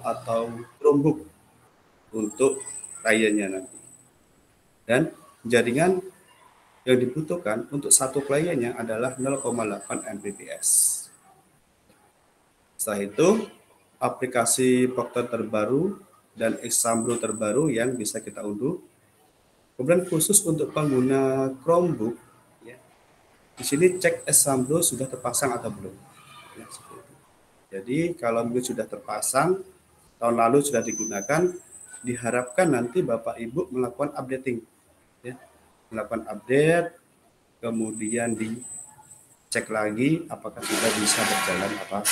atau Chromebook untuk kliennya nanti. Dan jaringan yang dibutuhkan untuk satu kliennya adalah 0,8 Mbps. Setelah itu, aplikasi Proctor terbaru dan Exambro terbaru yang bisa kita unduh. Kemudian khusus untuk pengguna Chromebook, ya, di sini cek Exambro sudah terpasang atau belum. Ya, seperti itu. Jadi kalau mungkin sudah terpasang, tahun lalu sudah digunakan, diharapkan nanti Bapak Ibu melakukan updating, ya, melakukan update, kemudian dicek lagi apakah sudah bisa berjalan apa.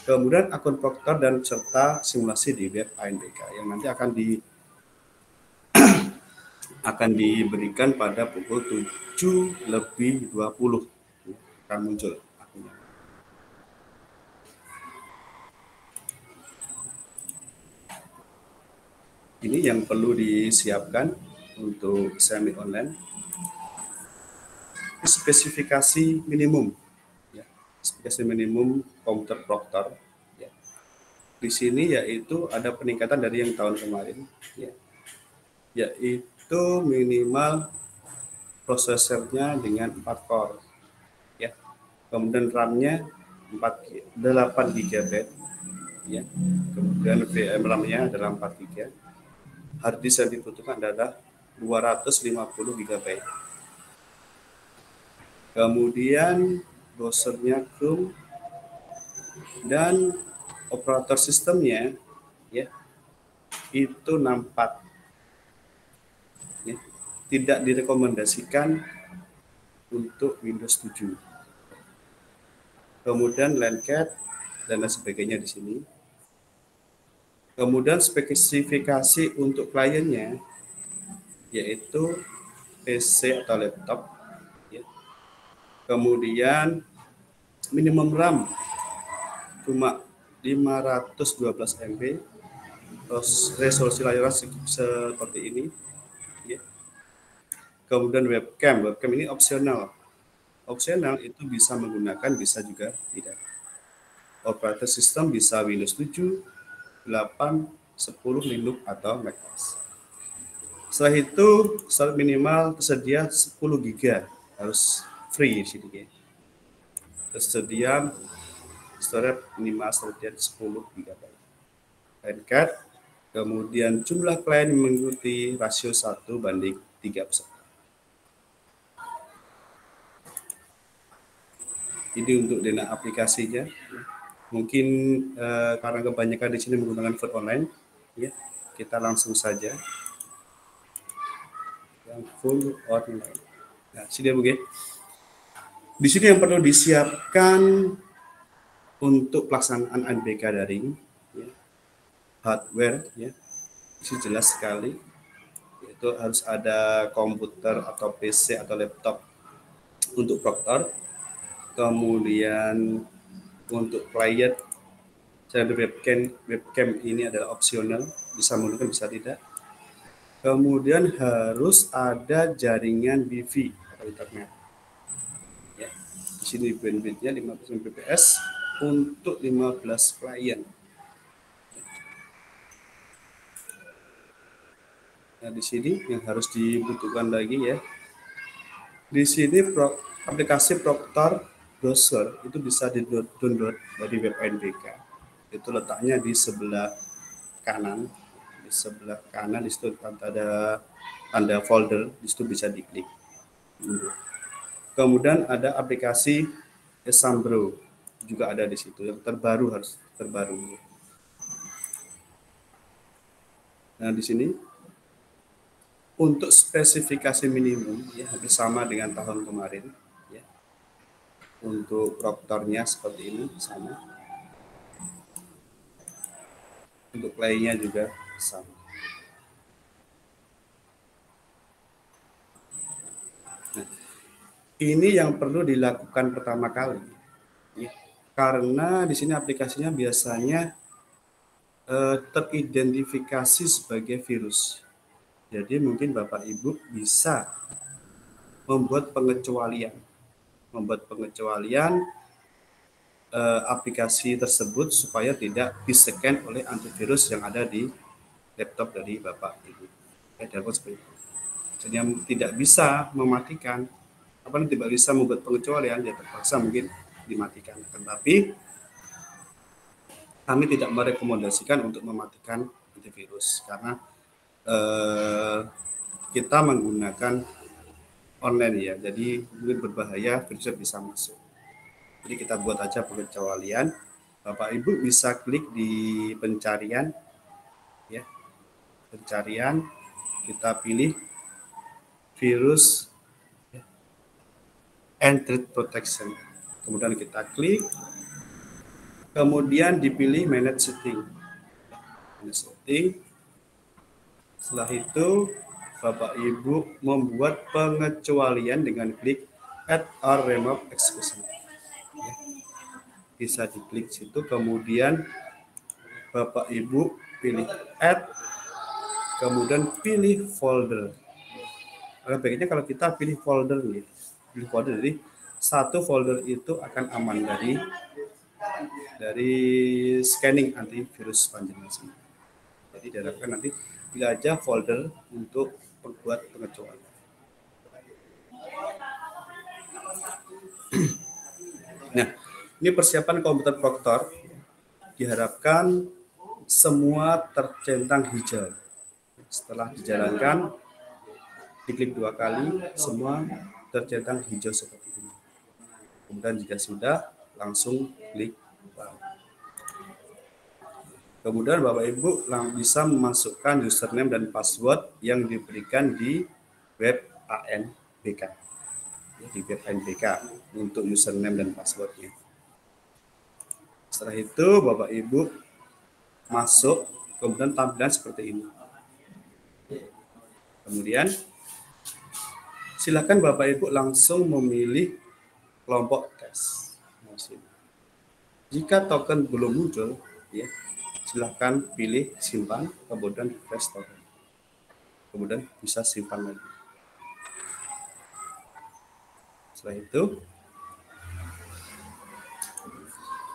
Kemudian akun Proctor dan serta simulasi di web ANBK yang nanti akan diberikan pada pukul 7:20 akan muncul akunnya. Ini yang perlu disiapkan untuk semi online. Spesifikasi minimum, ya, spesifikasi minimum komputer Proctor. Ya. Di sini yaitu ada peningkatan dari yang tahun kemarin, ya, yaitu minimal prosesornya dengan 4 core, ya. Kemudian RAM-nya 8 GB, ya. Kemudian RAM-nya adalah 4 GB. Hard disk yang dibutuhkan adalah 250 GB. Kemudian browsernya Chrome dan operator sistemnya, ya, itu 64. Ya. Tidak direkomendasikan untuk Windows 7. Kemudian LANcat dan lain sebagainya di sini. Kemudian spesifikasi untuk kliennya yaitu PC atau laptop, ya. Kemudian minimum RAM cuma 512 MB, terus resolusi layar seperti ini, ya. Kemudian webcam ini opsional itu bisa menggunakan, bisa juga tidak. Operating system bisa Windows 7, 8, 10, Linux atau macOS. Setelah itu start minimal tersedia 10 GB, harus free di sini, ya. Tersedia storage minimal tersedia 10 GB. LANcat, kemudian jumlah klien mengikuti rasio 1:3 peserta. Ini untuk dana aplikasinya. Mungkin karena kebanyakan di sini menggunakan vote online, ya, kita langsung saja yang full online. Nah, sini ya, Bu. Di sini yang perlu disiapkan untuk pelaksanaan ANBK daring, ya, hardware, ya, itu jelas sekali, yaitu harus ada komputer atau PC atau laptop untuk Proctor. Kemudian untuk client saya webcam ini adalah opsional, bisa menggunakan bisa tidak. Kemudian harus ada jaringan WiFi atau internet. Ya, di sini bandwidthnya 15 Mbps untuk 15 klien. Nah, di sini yang harus dibutuhkan lagi, ya. Di sini aplikasi Proctor browser itu bisa di-download dari web ANBK. Itu letaknya di sebelah kanan. Di sebelah kanan di situ ada tanda folder, di situ bisa diklik. Kemudian ada aplikasi Exambro juga ada di situ, yang terbaru, harus terbaru. Nah, di sini untuk spesifikasi minimum, ya, hampir sama dengan tahun kemarin, ya. Untuk Proctornya seperti ini sama. Untuk playnya juga sama. Nah, ini yang perlu dilakukan pertama kali, ya, karena di sini aplikasinya biasanya teridentifikasi sebagai virus. Jadi mungkin Bapak Ibu bisa membuat pengecualian aplikasi tersebut supaya tidak di-scan oleh antivirus yang ada di laptop dari Bapak Ibu. Seperti itu. Jadi yang tidak bisa mematikan, tidak bisa membuat pengecualian, dia terpaksa mungkin dimatikan. Tetapi kami tidak merekomendasikan untuk mematikan antivirus karena kita menggunakan online ya, jadi mungkin berbahaya, virusnya bisa masuk. Jadi kita buat aja pengecualian. Bapak Ibu bisa klik di pencarian, ya, pencarian, kita pilih virus and threat protection. Kemudian kita klik, kemudian dipilih manage setting. Manage setting. Setelah itu Bapak Ibu membuat pengecualian dengan klik add or remove exclusion. Bisa diklik situ, kemudian Bapak Ibu pilih add, kemudian pilih folder. Baiknya kalau kita pilih folder nih, pilih folder, jadi satu folder itu akan aman dari scanning antivirus panjang. Jadi diharapkan nanti pilih aja folder untuk membuat pengecualian. Nah, ini persiapan komputer Proctor, diharapkan semua tercentang hijau. Setelah dijalankan, diklik 2 kali, semua tercentang hijau seperti ini. Kemudian jika sudah, langsung klik run. Kemudian Bapak Ibu bisa memasukkan username dan password yang diberikan di web ANBK. Di web ANBK untuk username dan passwordnya. Setelah itu Bapak Ibu masuk, kemudian tampilan seperti ini. Kemudian silakan Bapak Ibu langsung memilih kelompok tes. Jika token belum muncul, ya, silakan pilih simpan, kemudian refresh token. Kemudian bisa simpan lagi. Setelah itu,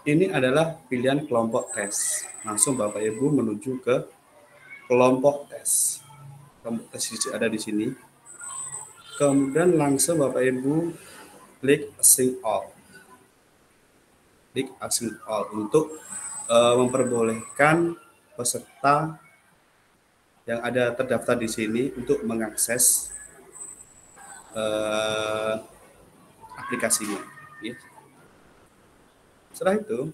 ini adalah pilihan kelompok tes. Langsung Bapak Ibu menuju ke kelompok tes. Kelompok tes ada di sini. Kemudian langsung Bapak Ibu klik assign all. Klik assign all untuk memperbolehkan peserta yang ada terdaftar di sini untuk mengakses aplikasinya. Ya. Setelah itu,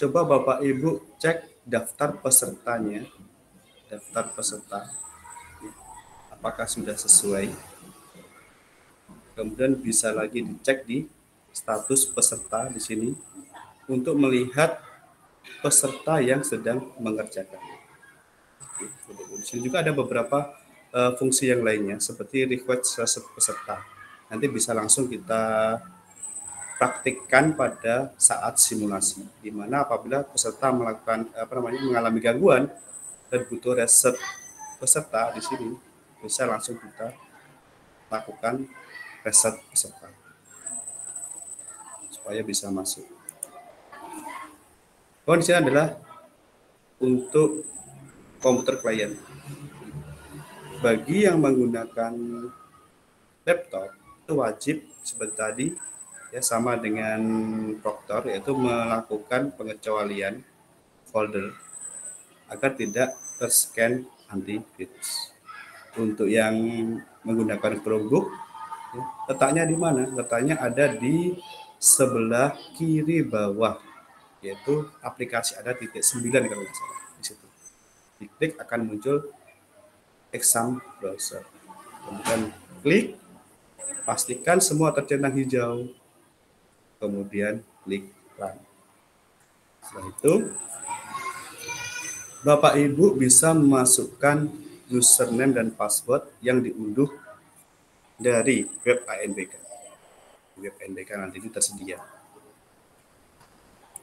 coba Bapak Ibu cek daftar pesertanya, daftar peserta, apakah sudah sesuai. Kemudian bisa lagi dicek di status peserta di sini untuk melihat peserta yang sedang mengerjakan. Di sini juga ada beberapa fungsi yang lainnya seperti request peserta. Nanti bisa langsung kita praktikkan pada saat simulasi, di mana apabila peserta melakukan mengalami gangguan dan butuh reset peserta di sini, bisa langsung kita lakukan reset peserta supaya bisa masuk. Kondisi adalah untuk komputer klien. Bagi yang menggunakan laptop itu wajib seperti tadi ya, sama dengan Proctor, yaitu melakukan pengecualian folder agar tidak terscan antivirus. Untuk yang menggunakan Chromebook, ya, letaknya di mana? Letaknya ada di sebelah kiri bawah, yaitu aplikasi ada titik 9 kalau nggak salah di situ. Diklik akan muncul exam browser. Kemudian klik, pastikan semua tercentang hijau. Kemudian klik run. Setelah itu, Bapak Ibu bisa memasukkan username dan password yang diunduh dari web ANBK. Web ANBK nanti itu tersedia.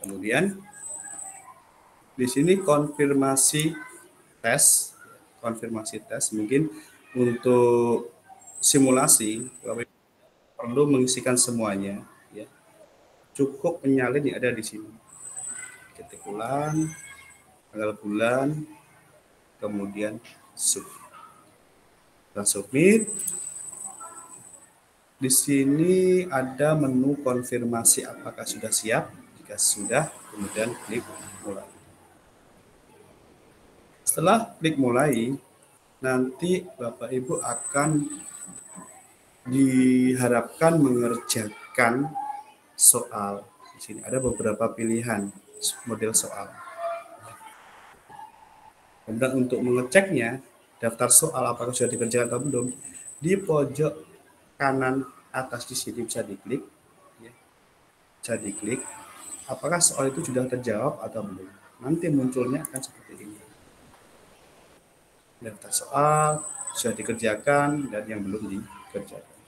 Kemudian di sini konfirmasi tes, mungkin untuk simulasi perlu mengisikan semuanya, ya. cukup menyalin yang ada di sini. Ketik ulang, tanggal bulan, kemudian submit. Di sini ada menu konfirmasi apakah sudah siap. Jika sudah, kemudian klik mulai. Setelah klik mulai, nanti Bapak Ibu akan diharapkan mengerjakan soal. Di sini ada beberapa pilihan model soal. Kemudian untuk mengeceknya, daftar soal apakah sudah dikerjakan atau belum, di pojok kanan atas di sini bisa diklik, ya. Bisa diklik. Apakah soal itu sudah terjawab atau belum? Nanti munculnya akan seperti ini. Daftar soal sudah dikerjakan dan yang belum dikerjakan.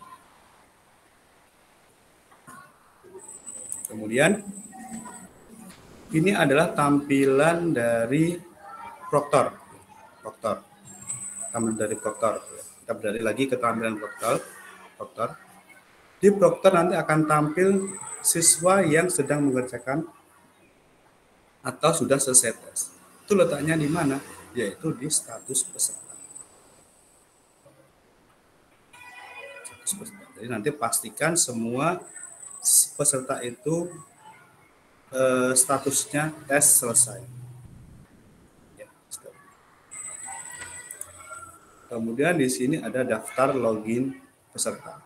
Kemudian ini adalah tampilan dari Proctor. Tampilan dari Proctor. Kita beralih lagi ke tampilan Proctor. Di Proctor nanti akan tampil siswa yang sedang mengerjakan atau sudah selesai tes. Itu letaknya di mana? Yaitu di status peserta. Jadi nanti pastikan semua peserta itu statusnya tes selesai. Ya, kemudian di sini ada daftar login peserta.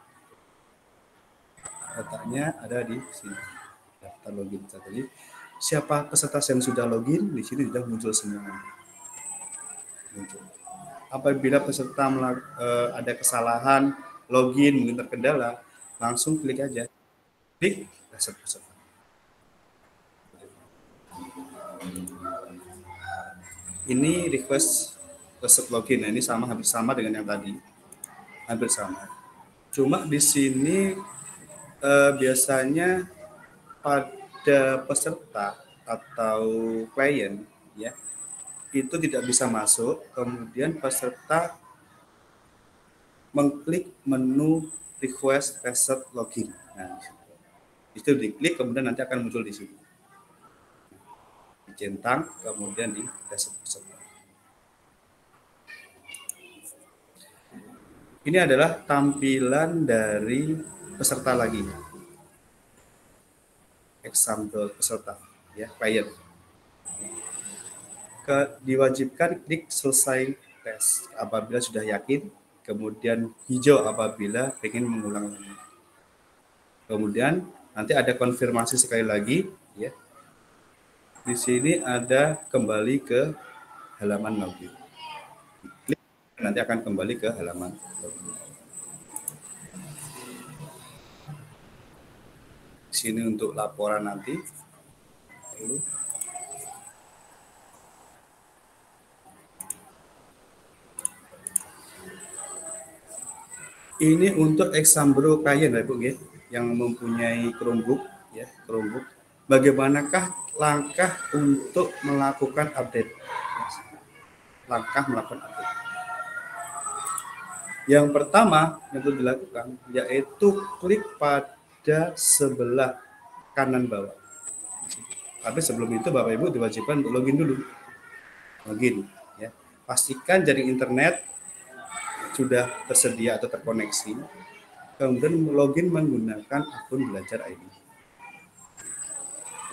Letaknya ada di sini. Daftar login peserta. Jadi siapa peserta yang sudah login di sini sudah muncul semua. Muncul. Apabila peserta ada kesalahan login mungkin terkendala, langsung klik aja. Klik reset peserta. Ini request login. Nah, ini hampir sama dengan yang tadi. Hampir sama. Cuma di sini biasanya pada peserta atau klien ya itu tidak bisa masuk, kemudian peserta mengklik menu request reset login. Nah, itu diklik kemudian nanti akan muncul di sini. Dicentang kemudian di reset peserta. Ini adalah tampilan dari peserta lagi. Example peserta ya, klien. Diwajibkan klik selesai tes apabila sudah yakin, kemudian hijau apabila ingin mengulang lagi. Kemudian nanti ada konfirmasi sekali lagi ya. Di sini ada kembali ke halaman login. Klik nanti akan kembali ke halaman login. Di sini untuk laporan nanti. Ini untuk Exambro klien ya Bu ya, yang mempunyai Chromebook ya, Chromebook. Bagaimanakah langkah untuk melakukan update? Langkah melakukan update. Yang pertama yang perlu dilakukan yaitu klik pada sebelah kanan bawah. Tapi sebelum itu Bapak Ibu diwajibkan untuk login dulu. Login ya. Pastikan jaring internet sudah tersedia atau terkoneksi, kemudian login menggunakan akun Belajar ID.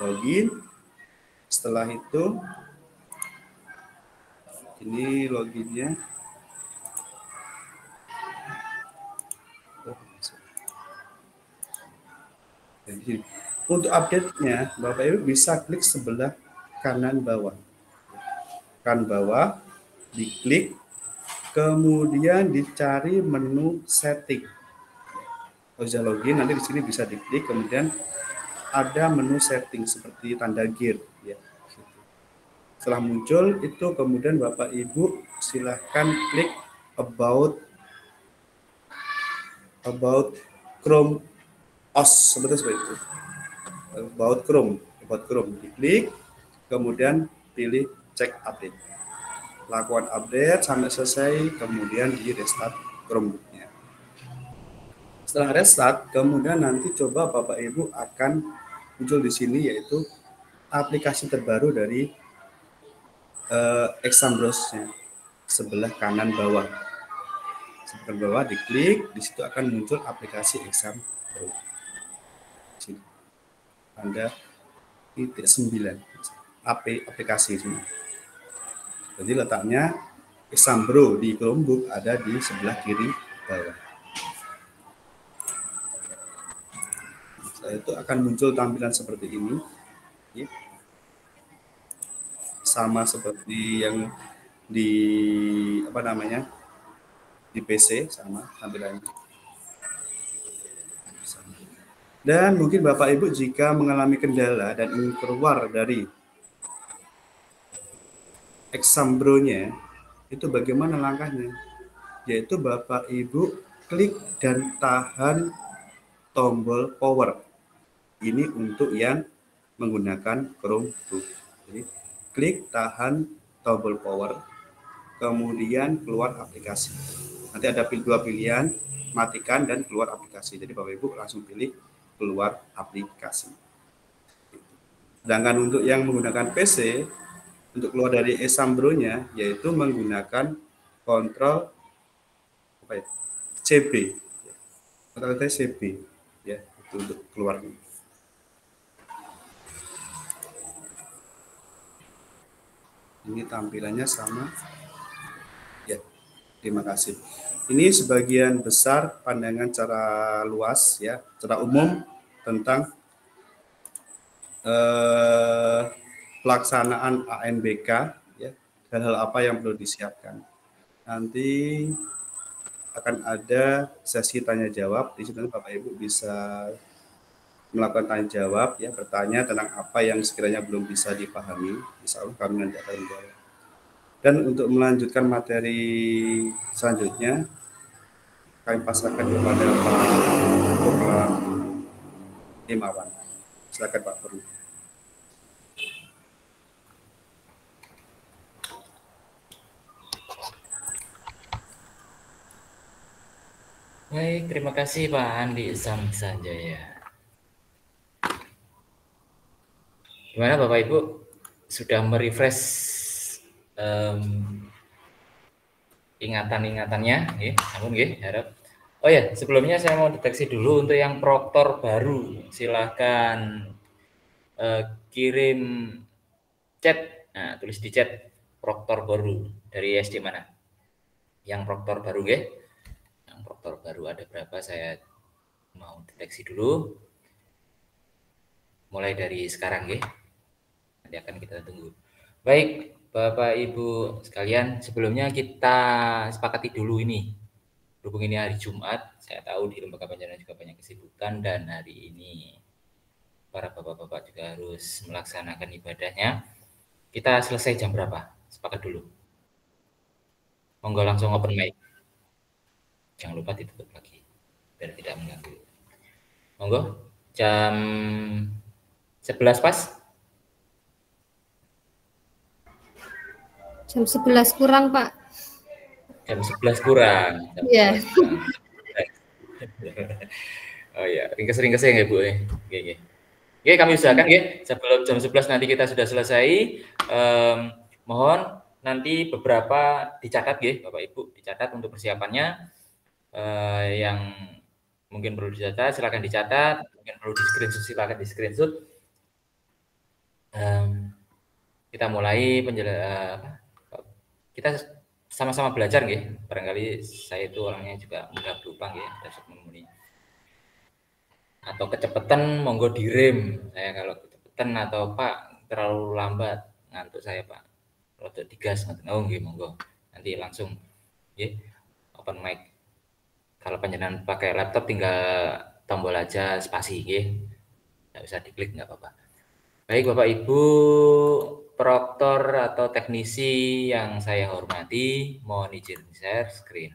Login, setelah itu ini loginnya. Jadi, untuk update-nya, Bapak Ibu bisa klik sebelah kanan bawah. Kanan bawah, diklik, kemudian dicari menu setting. Kalau sudah login, nanti di sini bisa diklik, kemudian ada menu setting seperti tanda gear. Ya. Setelah muncul itu, kemudian Bapak Ibu silahkan klik about Chrome OS seperti itu. About Chrome, diklik, kemudian pilih cek update. Lakukan update sampai selesai, kemudian di restart Chromebook-nya. Setelah restart, kemudian nanti coba Bapak Ibu akan muncul di sini yaitu aplikasi terbaru dari Exambrose-nya sebelah kanan bawah. Sebelah bawah diklik, di situ akan muncul aplikasi Exambrose. Ada titik 9 aplikasi semua. Jadi letaknya Exambro di Chromebook ada di sebelah kiri bawah. Setelah itu akan muncul tampilan seperti ini, sama seperti yang di di PC, sama tampilannya. Dan mungkin Bapak Ibu jika mengalami kendala dan ingin keluar dari Exambro-nya, itu bagaimana langkahnya? Yaitu Bapak Ibu klik dan tahan tombol power. Ini untuk yang menggunakan Chromebook. Jadi klik tahan tombol power, kemudian keluar aplikasi. Nanti ada dua pilihan, matikan dan keluar aplikasi. Jadi Bapak Ibu langsung pilih keluar aplikasi. Sedangkan untuk yang menggunakan PC, untuk keluar dari Exambro-nya yaitu menggunakan kontrol CB atau CB ya, itu untuk keluar. Ini tampilannya sama ya. Terima kasih. Ini sebagian besar pandangan secara luas ya, secara umum tentang pelaksanaan ANBK ya, hal-hal apa yang perlu disiapkan. Nanti akan ada sesi tanya jawab, di situ Bapak Ibu bisa melakukan tanya jawab ya, bertanya tentang apa yang sekiranya belum bisa dipahami, insya Allah kami nanti akan menjawab. Dan untuk melanjutkan materi selanjutnya kami pasrahkan kepada Pak Program Himawan. Silakan Pak Purno. Baik, terima kasih Pak Andi Samsanjaya. Gimana Bapak Ibu? Sudah merefresh ingatan-ingatannya? Namun harap. Oh ya, sebelumnya saya mau deteksi dulu untuk yang proktor baru. Silahkan kirim chat. Nah, tulis di chat proktor baru dari SD mana? Yang proktor baru Yang proktor baru ada berapa? Saya mau deteksi dulu. Mulai dari sekarang Nanti akan kita tunggu. Baik, Bapak Ibu sekalian, sebelumnya kita sepakati dulu ini. Berhubung ini hari Jumat, saya tahu di lembaga pendidikan juga banyak kesibukan dan hari ini para bapak-bapak juga harus melaksanakan ibadahnya. Kita selesai jam berapa? Sepakat dulu. Monggo langsung open mic. Jangan lupa ditutup lagi biar tidak mengganggu. Monggo, jam 11 pas? Jam 11 kurang, Pak. Jam 11 kurang. Iya. Oh ya, ringkes-ringkes ya Bu. Oke, kami usahakan sebelum jam 11 nanti kita sudah selesai. Mohon nanti beberapa dicatat Bapak Ibu, dicatat untuk persiapannya. Yang mungkin perlu dicatat silakan dicatat, mungkin perlu di screenshot silakan di screenshot. Kita mulai kita sama-sama belajar barangkali saya itu orangnya juga mudah lupa dasar memori atau kecepatan monggo direm. Saya kalau kecepatan atau Pak terlalu lambat ngantuk saya Pak, rodok digas monggo nanti langsung open mic. Kalau panjenengan pakai laptop tinggal tombol aja spasi nggak usah diklik, nggak apa-apa. Baik Bapak Ibu proktor atau teknisi yang saya hormati, mohon izin share screen.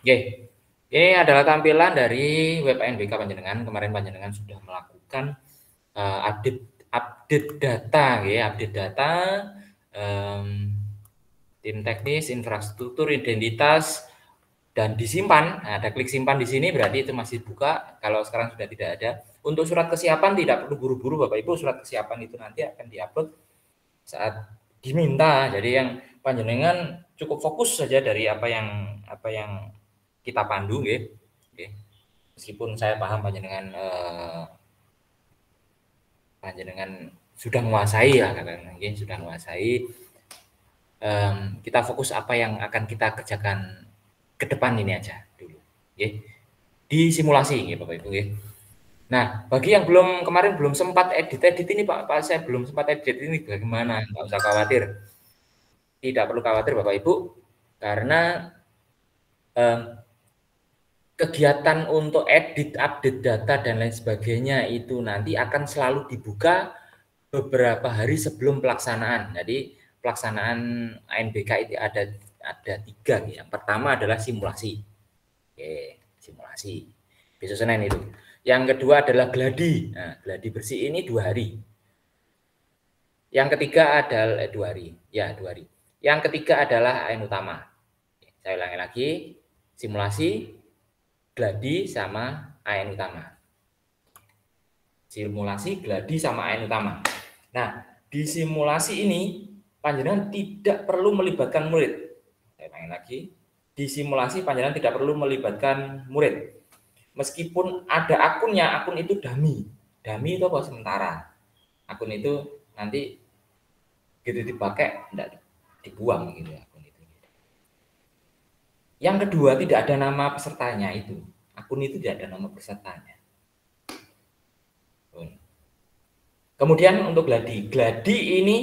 Oke, Ini adalah tampilan dari web ANBK panjenengan. Kemarin panjenengan sudah melakukan update data, ya, update data, tim teknis, infrastruktur, identitas, dan disimpan. Nah, ada klik simpan di sini, berarti itu masih buka. Kalau sekarang sudah tidak ada. Untuk surat kesiapan tidak perlu buru-buru, Bapak Ibu. Surat kesiapan itu nanti akan diupload saat diminta. Jadi yang panjenengan cukup fokus saja dari apa yang kita pandu, gitu. Oke. Meskipun saya paham panjenengan sudah menguasai lah, mungkin sudah menguasai. Kita fokus apa yang akan kita kerjakan ke depan ini aja dulu, okay. Di simulasi, ya Bapak Ibu. Okay. Nah, bagi yang kemarin belum sempat edit ini Pak, saya belum sempat edit ini, bagaimana? Nggak usah khawatir, tidak perlu khawatir Bapak Ibu, karena kegiatan untuk edit, update data, dan lain sebagainya itu nanti akan selalu dibuka beberapa hari sebelum pelaksanaan. Jadi pelaksanaan ANBK itu ada 3. Yang pertama adalah simulasi. Oke, simulasi. Besok Senin itu. Yang kedua adalah gladi. Nah, gladi bersih ini 2 hari. Yang ketiga adalah 2 hari. Ya, 2 hari. Yang ketiga adalah AN utama. Saya ulangi lagi. Simulasi, gladi, sama AN utama. Simulasi, gladi, sama AN utama. Nah, di simulasi ini panjenengan tidak perlu melibatkan murid. Saya ulangi lagi. Di simulasi panjenengan tidak perlu melibatkan murid. Meskipun ada akunnya, akun itu dummy. Dummy itu apa? Sementara. Akun itu nanti gitu dipakai, tidak dibuang gitu akun itu. Yang kedua, tidak ada nama pesertanya itu. Akun itu tidak ada nama pesertanya. Kemudian untuk gladi. Gladi ini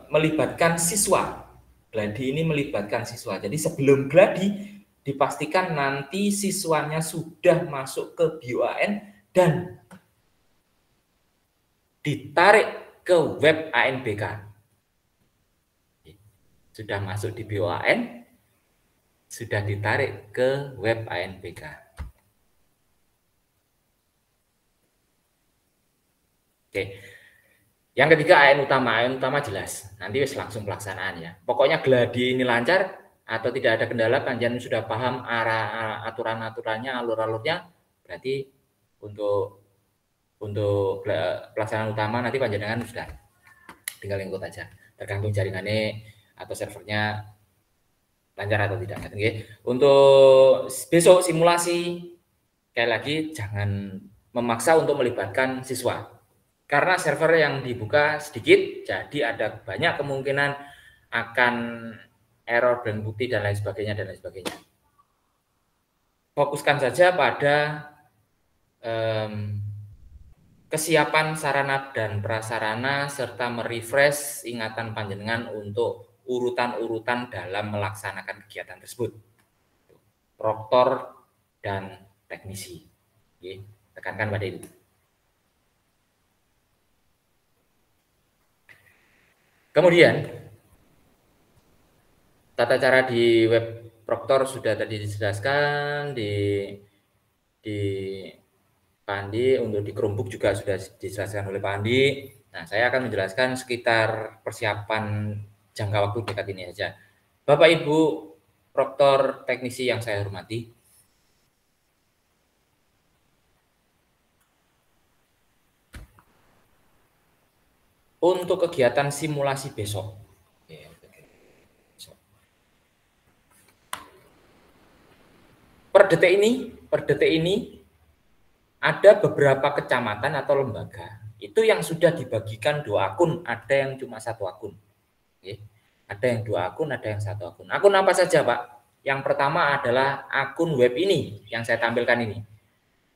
melibatkan siswa. Gladi ini melibatkan siswa. Jadi sebelum gladi dipastikan nanti siswanya sudah masuk ke BioAN dan ditarik ke web ANBK. Sudah masuk di BioAN, sudah ditarik ke web ANBK. Oke. Yang ketiga AN utama jelas. Nanti langsung pelaksanaan ya. Pokoknya gladi ini lancar atau tidak ada kendala, panjenengan sudah paham arah aturan-aturannya, alur-alurnya, berarti untuk pelaksanaan utama nanti panjenengan sudah tinggal ikut aja. Tergantung jaringannya atau servernya lancar atau tidak. Okay. Untuk besok simulasi, sekali lagi jangan memaksa untuk melibatkan siswa. Karena server yang dibuka sedikit, jadi ada banyak kemungkinan akan error dan bukti dan lain sebagainya. Fokuskan saja pada kesiapan sarana dan prasarana serta merefresh ingatan panjenengan untuk urutan-urutan dalam melaksanakan kegiatan tersebut. Proktor dan teknisi. Oke, tekankan pada itu. Kemudian tata cara di web Proktor sudah tadi dijelaskan, di Pak Andi, untuk di Chromebook juga sudah dijelaskan oleh Pak Andi. Nah, saya akan menjelaskan sekitar persiapan jangka waktu dekat ini saja. Bapak Ibu Proktor teknisi yang saya hormati, untuk kegiatan simulasi besok, per detik ini ada beberapa kecamatan atau lembaga itu yang sudah dibagikan 2 akun, ada yang cuma 1 akun. Oke. Ada yang 2 akun, ada yang 1 akun. Akun apa saja, Pak? Yang pertama adalah akun web ini yang saya tampilkan ini.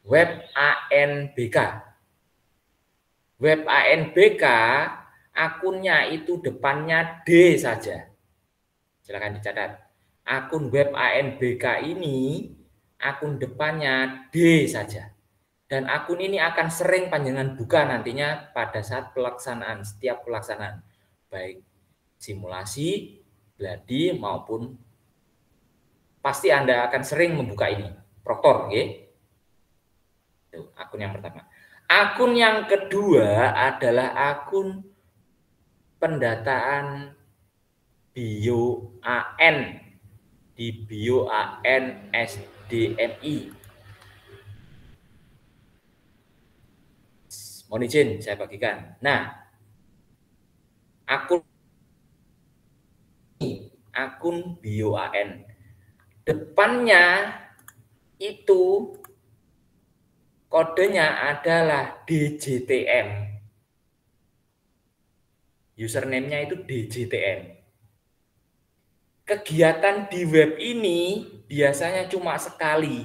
Web ANBK. Web ANBK akunnya itu depannya D saja. Silakan dicatat. Akun web ANBK ini akun depannya D saja. Dan akun ini akan sering panjenengan buka nantinya pada saat pelaksanaan, setiap pelaksanaan. Baik simulasi, gladi maupun pasti Anda akan sering membuka ini, Proktor, okay? Itu akun yang pertama. Akun yang kedua adalah akun pendataan bio AN di bio AN SDMI. Mohon izin saya bagikan. Nah, akun bio AN depannya itu kodenya adalah DJTM. Username-nya itu DJTM. Kegiatan di web ini biasanya cuma sekali.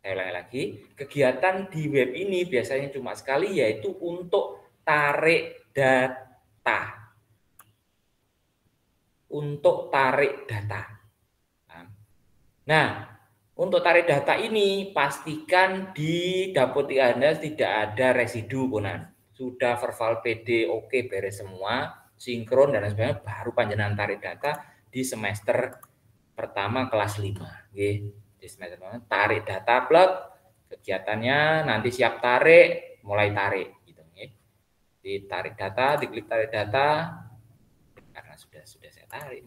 Saya ulangi lagi, kegiatan di web ini biasanya cuma sekali, yaitu untuk tarik data. Untuk tarik data. Nah, untuk tarik data ini pastikan di Dapodik Anda tidak ada residu, Ponan. Sudah verbal PD oke, beres semua, sinkron dan sebagainya, baru panjenengan tarik data di semester pertama kelas 5. Oke. Di semester pertama tarik data plug, kegiatannya nanti siap tarik, mulai tarik gitu. Oke. Ditarik data, diklik tarik data, karena sudah saya tarik.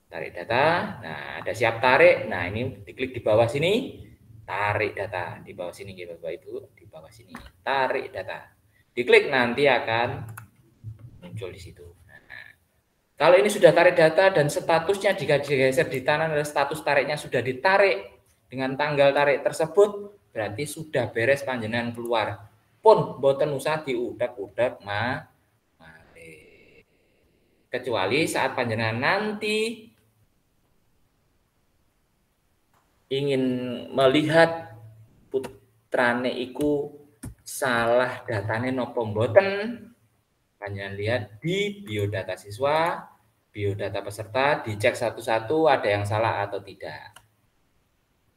Tarik data, nah ada siap tarik, nah ini diklik di bawah sini, tarik data, di bawah sini gitu Bapak Ibu, di bawah sini, tarik data, diklik nanti akan muncul di situ. Nah, kalau ini sudah tarik data dan statusnya digeser di kanan, status tariknya sudah ditarik dengan tanggal tarik tersebut, berarti sudah beres panjenengan keluar. Pun boten usah diudak-udak kecuali saat panjenengan nanti ingin melihat putrane iku salah datane nopo mboten, panjenengan lihat di biodata siswa, biodata peserta, dicek satu-satu ada yang salah atau tidak.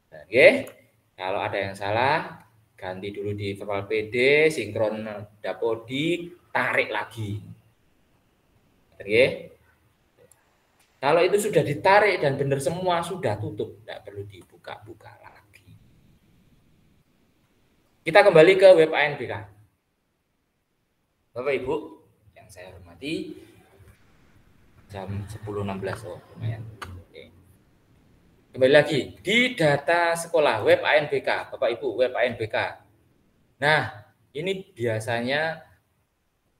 Oke, kalau ada yang salah ganti dulu di verbal PD, sinkron Dapodik, tarik lagi. Oke. Kalau itu sudah ditarik dan benar semua, sudah tutup, tidak perlu dibuka-buka lagi. Kita kembali ke web ANBK. Bapak Ibu yang saya hormati, jam 10.16, oh lumayan. Oke. Kembali lagi di data sekolah web ANBK, Bapak Ibu, web ANBK. Nah, ini biasanya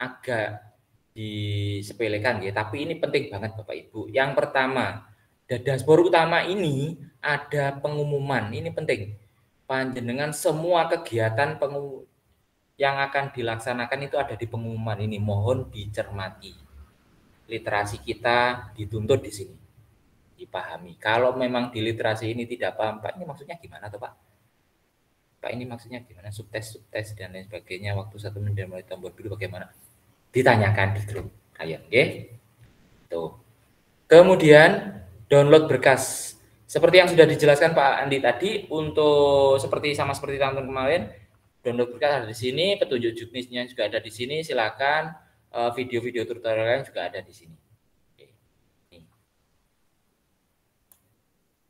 agak disepelekan ya, tapi ini penting banget Bapak Ibu. Yang pertama, dashboard utama ini ada pengumuman, ini penting. Panjenengan semua kegiatan yang akan dilaksanakan itu ada di pengumuman ini, mohon dicermati. Literasi kita dituntut di sini, dipahami. Kalau memang di literasi ini tidak paham, Pak ini maksudnya gimana tuh Pak? Pak ini maksudnya gimana? Subtes dan lain sebagainya. Waktu 1 menit mulai tombol biru bagaimana? Ditanyakan di grup kalian, oke? Tuh. Kemudian download berkas. Seperti yang sudah dijelaskan Pak Andi tadi, untuk seperti tahun kemarin, download berkas ada di sini, petunjuk juknisnya juga ada di sini. Silakan video-video tutorialnya juga ada di sini. Oke.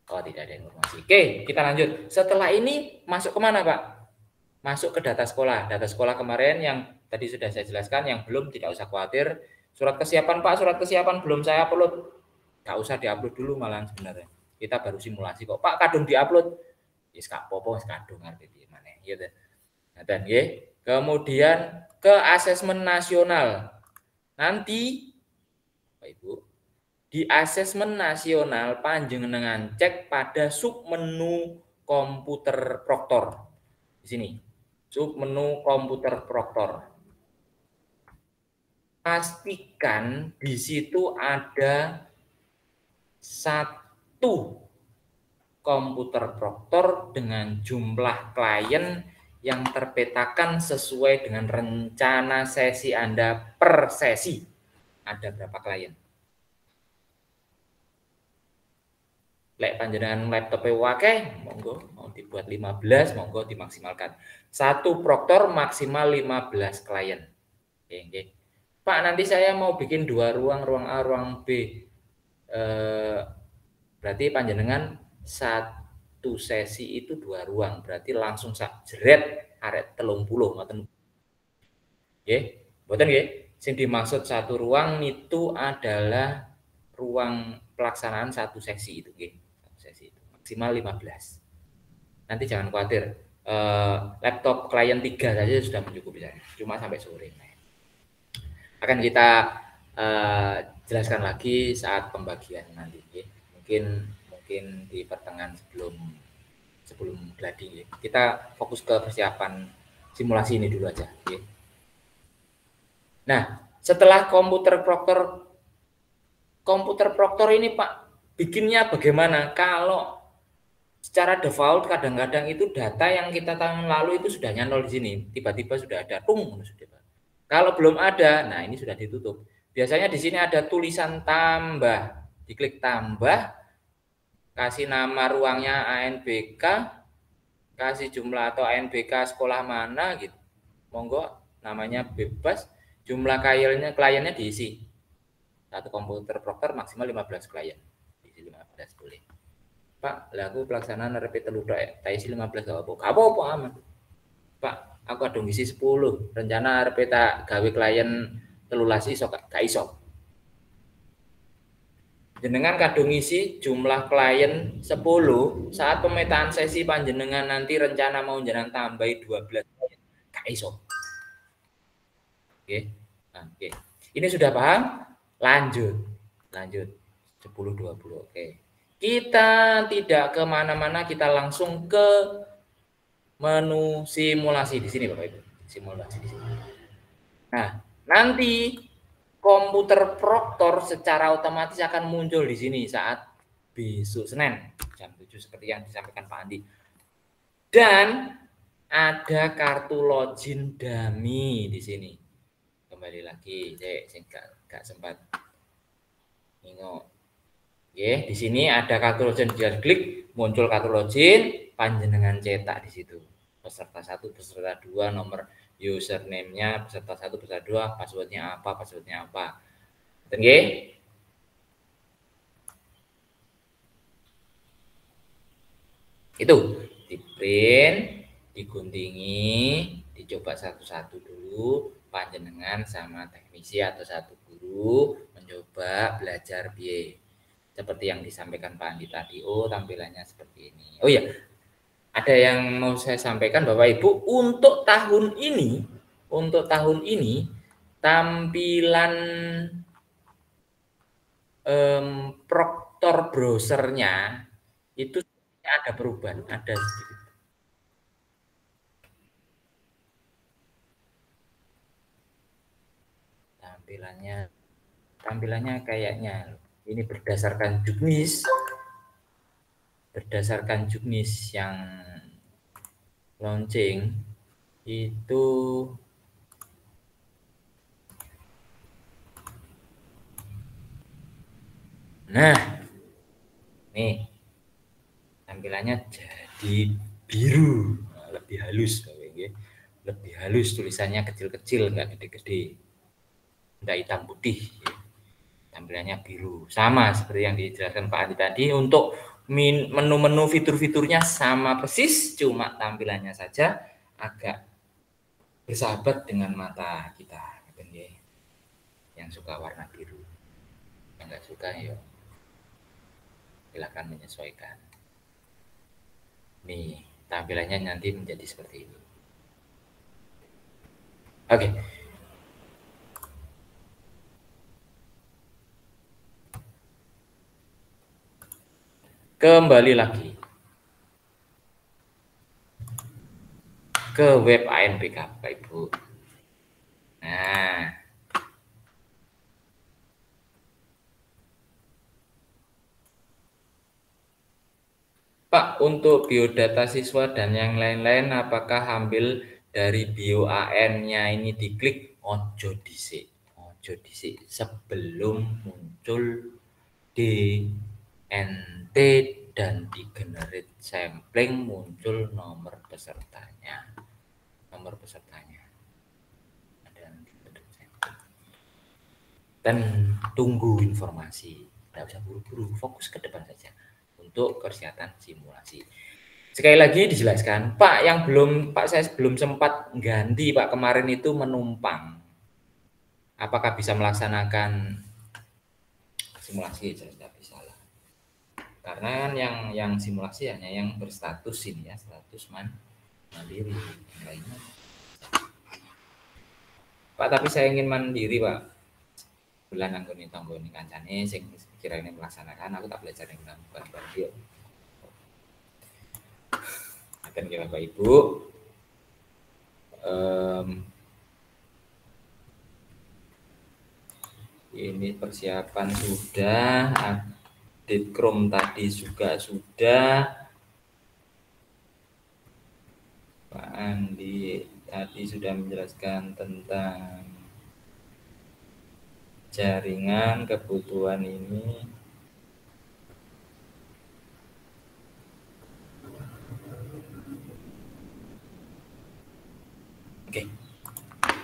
Oh, tidak ada informasi. Oke, kita lanjut. Setelah ini masuk kemana Pak? Masuk ke data sekolah. Data sekolah kemarin yang tadi sudah saya jelaskan, yang belum tidak usah khawatir. Surat kesiapan Pak, surat kesiapan belum saya upload. Nggak usah diupload dulu malahan sebenarnya. Kita baru simulasi kok. Pak kadung diupload. Yes, Kak Popo kadung ngerti di mana gitu. Nah, dan kemudian ke asesmen nasional. Nanti Pak Ibu, di asesmen nasional panjenengan cek pada submenu komputer proktor. Di sini. Submenu komputer proktor. Pastikan di situ ada satu komputer proktor dengan jumlah klien yang terpetakan sesuai dengan rencana sesi Anda per sesi. Ada berapa klien? Lek panjenengan laptop wakeh, monggo mau dibuat 15, monggo dimaksimalkan. Satu proktor maksimal 15 klien. Oke. Pak, nanti saya mau bikin 2 ruang, ruang A, ruang B. berarti panjenengan satu sesi itu 2 ruang, berarti langsung sak jeret arek 30 ngoten. Nggih, mboten nggih. Sing dimaksud satu ruang itu adalah ruang pelaksanaan satu sesi itu nggih. Satu sesi itu maksimal 15. Nanti jangan khawatir, laptop klien 3 saja sudah mencukupi saya. Cuma sampai sore. Akan kita jelaskan lagi saat pembagian nanti nggih. Mungkin di pertengahan sebelum gladi. Kita fokus ke persiapan simulasi ini dulu aja. Nah, setelah komputer proktor ini Pak, bikinnya bagaimana? Kalau secara default kadang-kadang itu data yang kita tahun lalu itu sudah nyantol di sini, tiba-tiba sudah ada, Kalau belum ada, nah ini sudah ditutup. Biasanya di sini ada tulisan tambah, diklik tambah, kasih nama ruangnya ANBK, kasih jumlah atau ANBK sekolah mana gitu. Monggo namanya bebas, jumlah kliennya diisi. Satu komputer proktor maksimal 15 klien. Diisi 15 boleh. Pak, lagu pelaksanaan RP telu tak isi 15 gak apa-apa. Gak apa-apa aman. Pak, aku ada ngisi 10. Rencana RP tak gawe klien 13 iso gak iso. Jenengan kadung ngisi jumlah klien 10 saat pemetaan sesi panjenengan nanti rencana mau jenengan tambahi 12 klien gak iso. Oke. Nah, oke. Ini sudah paham? Lanjut 10-20. Oke. Kita tidak kemana-mana, kita langsung ke menu simulasi di sini Bapak Ibu. Simulasi di sini. Nah, nanti komputer proktor secara otomatis akan muncul di sini saat besok Senin jam 7 seperti yang disampaikan Pak Andi. Dan ada kartu login dummy di sini. Kembali lagi, saya nggak sempat nengok. Oke, di sini ada kartu login, dia klik muncul kartu login, panjenengan cetak di situ. Peserta 1, peserta 2, nomor username-nya, peserta 1, peserta 2, password-nya apa. Oke? Itu di print, diguntingi, dicoba satu-satu dulu, panjenengan sama teknisi atau satu guru mencoba belajar biaya. Seperti yang disampaikan Pak Andi tadi, tampilannya seperti ini. Oh ya, ada yang mau saya sampaikan Bapak Ibu, untuk tahun ini tampilan proktor browsernya itu ada perubahan, ada sedikit. Tampilannya kayaknya ini berdasarkan juknis yang launching itu nih tampilannya jadi biru, lebih halus lebih halus, tulisannya kecil-kecil nggak gede-gede, nggak hitam putih, tampilannya biru, sama seperti yang dijelaskan Pak Andi tadi. Untuk menu-menu fitur-fiturnya sama persis, cuma tampilannya saja agak bersahabat dengan mata kita. Yang suka warna biru, yang nggak suka ya silakan menyesuaikan. Nih tampilannya nanti menjadi seperti ini. Oke. Kembali lagi ke web ANBK Bapak Ibu. Nah, Pak, untuk biodata siswa dan yang lain-lain apakah ambil dari bio AN-nya ini diklik? Ojo dhisik sebelum muncul DNT dan di generate sampling muncul nomor pesertanya. Dan tunggu informasi. Tidak usah buru-buru, fokus ke depan saja untuk kesehatan simulasi. Sekali lagi dijelaskan, Pak, saya belum sempat ganti Pak kemarin itu menumpang. Apakah bisa melaksanakan simulasi? Saya tidak bisa lah. Karena kan yang simulasi hanya yang berstatus ini ya, status mandiri. Lainnya. Pak, tapi saya ingin mandiri, Pak. Bulan anggone tangga ini kancane sing kira-kira melaksanakan, aku tak belajar yang gambar dia. Akan kira Bapak Ibu. Ini persiapan sudah, update Chrome tadi juga sudah. Pak Andi tadi sudah menjelaskan tentang jaringan kebutuhan ini. Oke.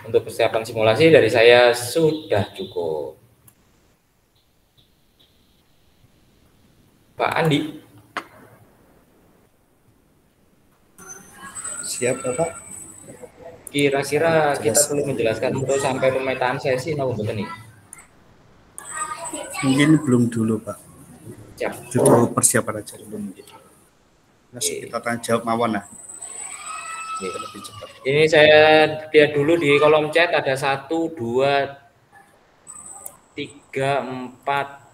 Untuk persiapan simulasi dari saya sudah cukup. Pak Andi. Siap, Bapak. Kira-kira kita perlu menjelaskan untuk sampai pemetaan sesi mau betul nih? Mungkin belum dulu, Pak. Siap. Justru persiapan aja dulu mungkin. Nah, kita tanya jawab mawon lah. Lebih cepat. Ini saya lihat dulu di kolom chat ada 1, 2, 3, 4,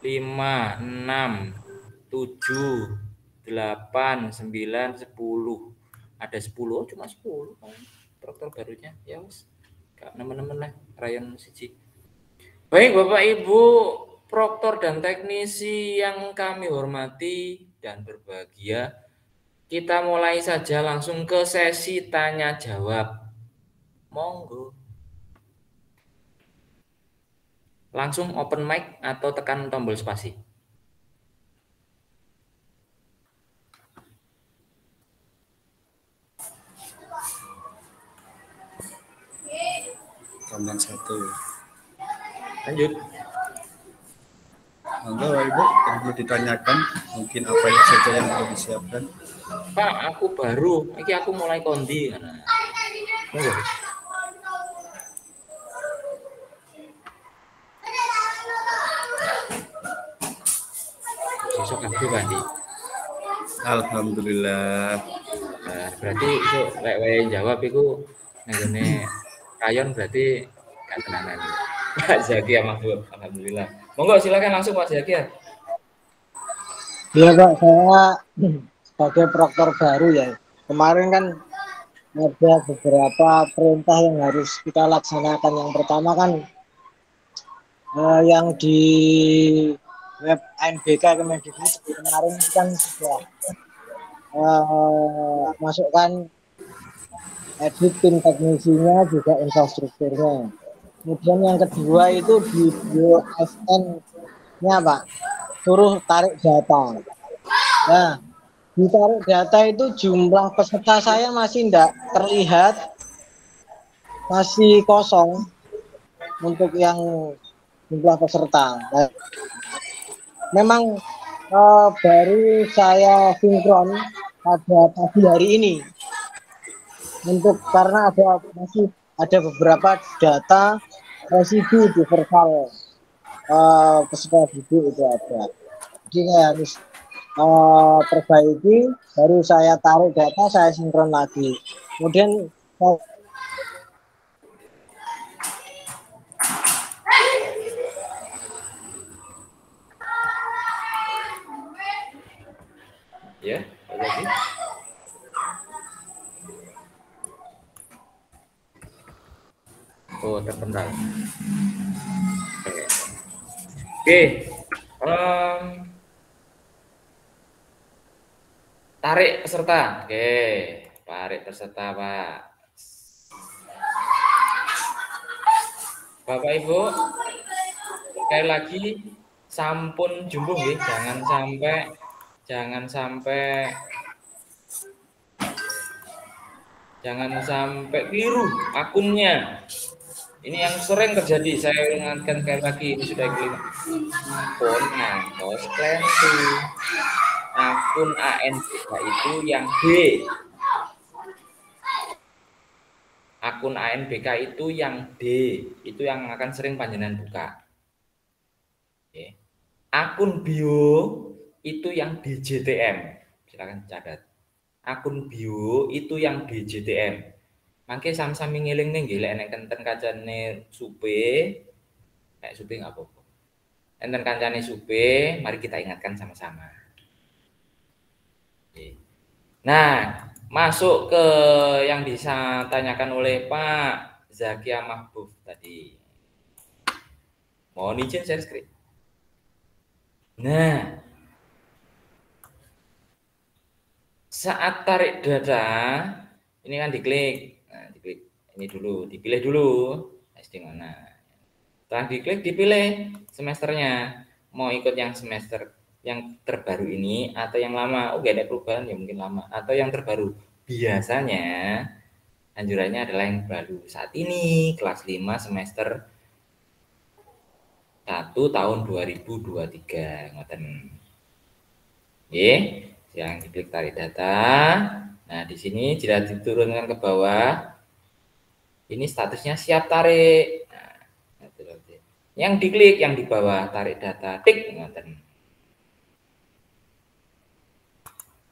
5, 6, 7, 8, 9, 10. Ada 10, cuma 10 proktor barunya. Ya wis. Gak nemen-nemen lah rayon siji. Baik Bapak Ibu proktor dan teknisi yang kami hormati dan berbahagia, kita mulai saja langsung ke sesi tanya jawab. Monggo. Langsung open mic atau tekan tombol spasi. Tombol 1. Lanjut. Monggo Ibu, perlu ditanyakan mungkin apa yang saja yang perlu disiapkan. Pak, aku baru, ini aku mulai kondi. Monggo. Besok aku Bandi. Alhamdulillah. Nah, berarti itu lek jawab itu nenggone rayon berarti gak tenanan. Pak Zaki ya Mahfud, alhamdulillah. Monggo silakan langsung Pak Zaki ya. Iya Pak, saya sebagai proktor baru ya. Kemarin kan ada beberapa perintah yang harus kita laksanakan. Yang pertama kan yang di web ANBK Kemendikbud kemarin kan sudah masukkan edit tim teknisinya juga infrastrukturnya. Kemudian yang kedua itu di BOSN-nya Pak, suruh tarik data. Nah, ditarik data itu jumlah peserta saya masih tidak terlihat, masih kosong untuk yang jumlah peserta. Nah, memang baru saya sinkron pada pagi hari ini karena masih ada beberapa data residu di verval peserta didik itu ada. Jadi saya harus perbaiki, baru saya taruh data, saya sinkron lagi. Kemudian ya, lagi. Oh, terpendal. Oke. Tarik peserta. Oke, tarik peserta, Pak. Bapak Ibu, sekali lagi sampun jumbuh nggih, jangan sampai keliru akunnya. Ini yang sering terjadi, saya ingatkan sekali lagi, ini sudah kelima. Pun ngantos klentu. Akun ANBK itu yang D. Akun ANBK itu yang D, itu yang akan sering panjenengan buka. Oke. Akun bio itu yang DJTM. Silakan catat. Akun bio itu yang DJTM. Mangke sami-sami ngeling ning nggih lek nek enten kancane supe, nek supe enggak apa-apa. Enten kancane supe, mari kita ingatkan sama-sama. Oke. Nah, masuk ke yang ditanyakan oleh Pak Zakia Mahbub tadi. Mohon izin share screen. Nah, saat tarik data, ini kan diklik. Nah, diklik ini dulu, dipilih dulu SD mana. Setelah diklik, dipilih semesternya. Mau ikut yang semester yang terbaru ini atau yang lama. Oh, gak ada perubahan ya mungkin lama. Atau yang terbaru. Biasanya anjurannya adalah yang baru. Saat ini kelas 5 semester 1 tahun 2023. Ngoten. Oke, yang diklik tarik data. Nah, di sini jika diturunkan ke bawah, ini statusnya siap tarik. Nah, yang diklik yang di bawah tarik data, tik.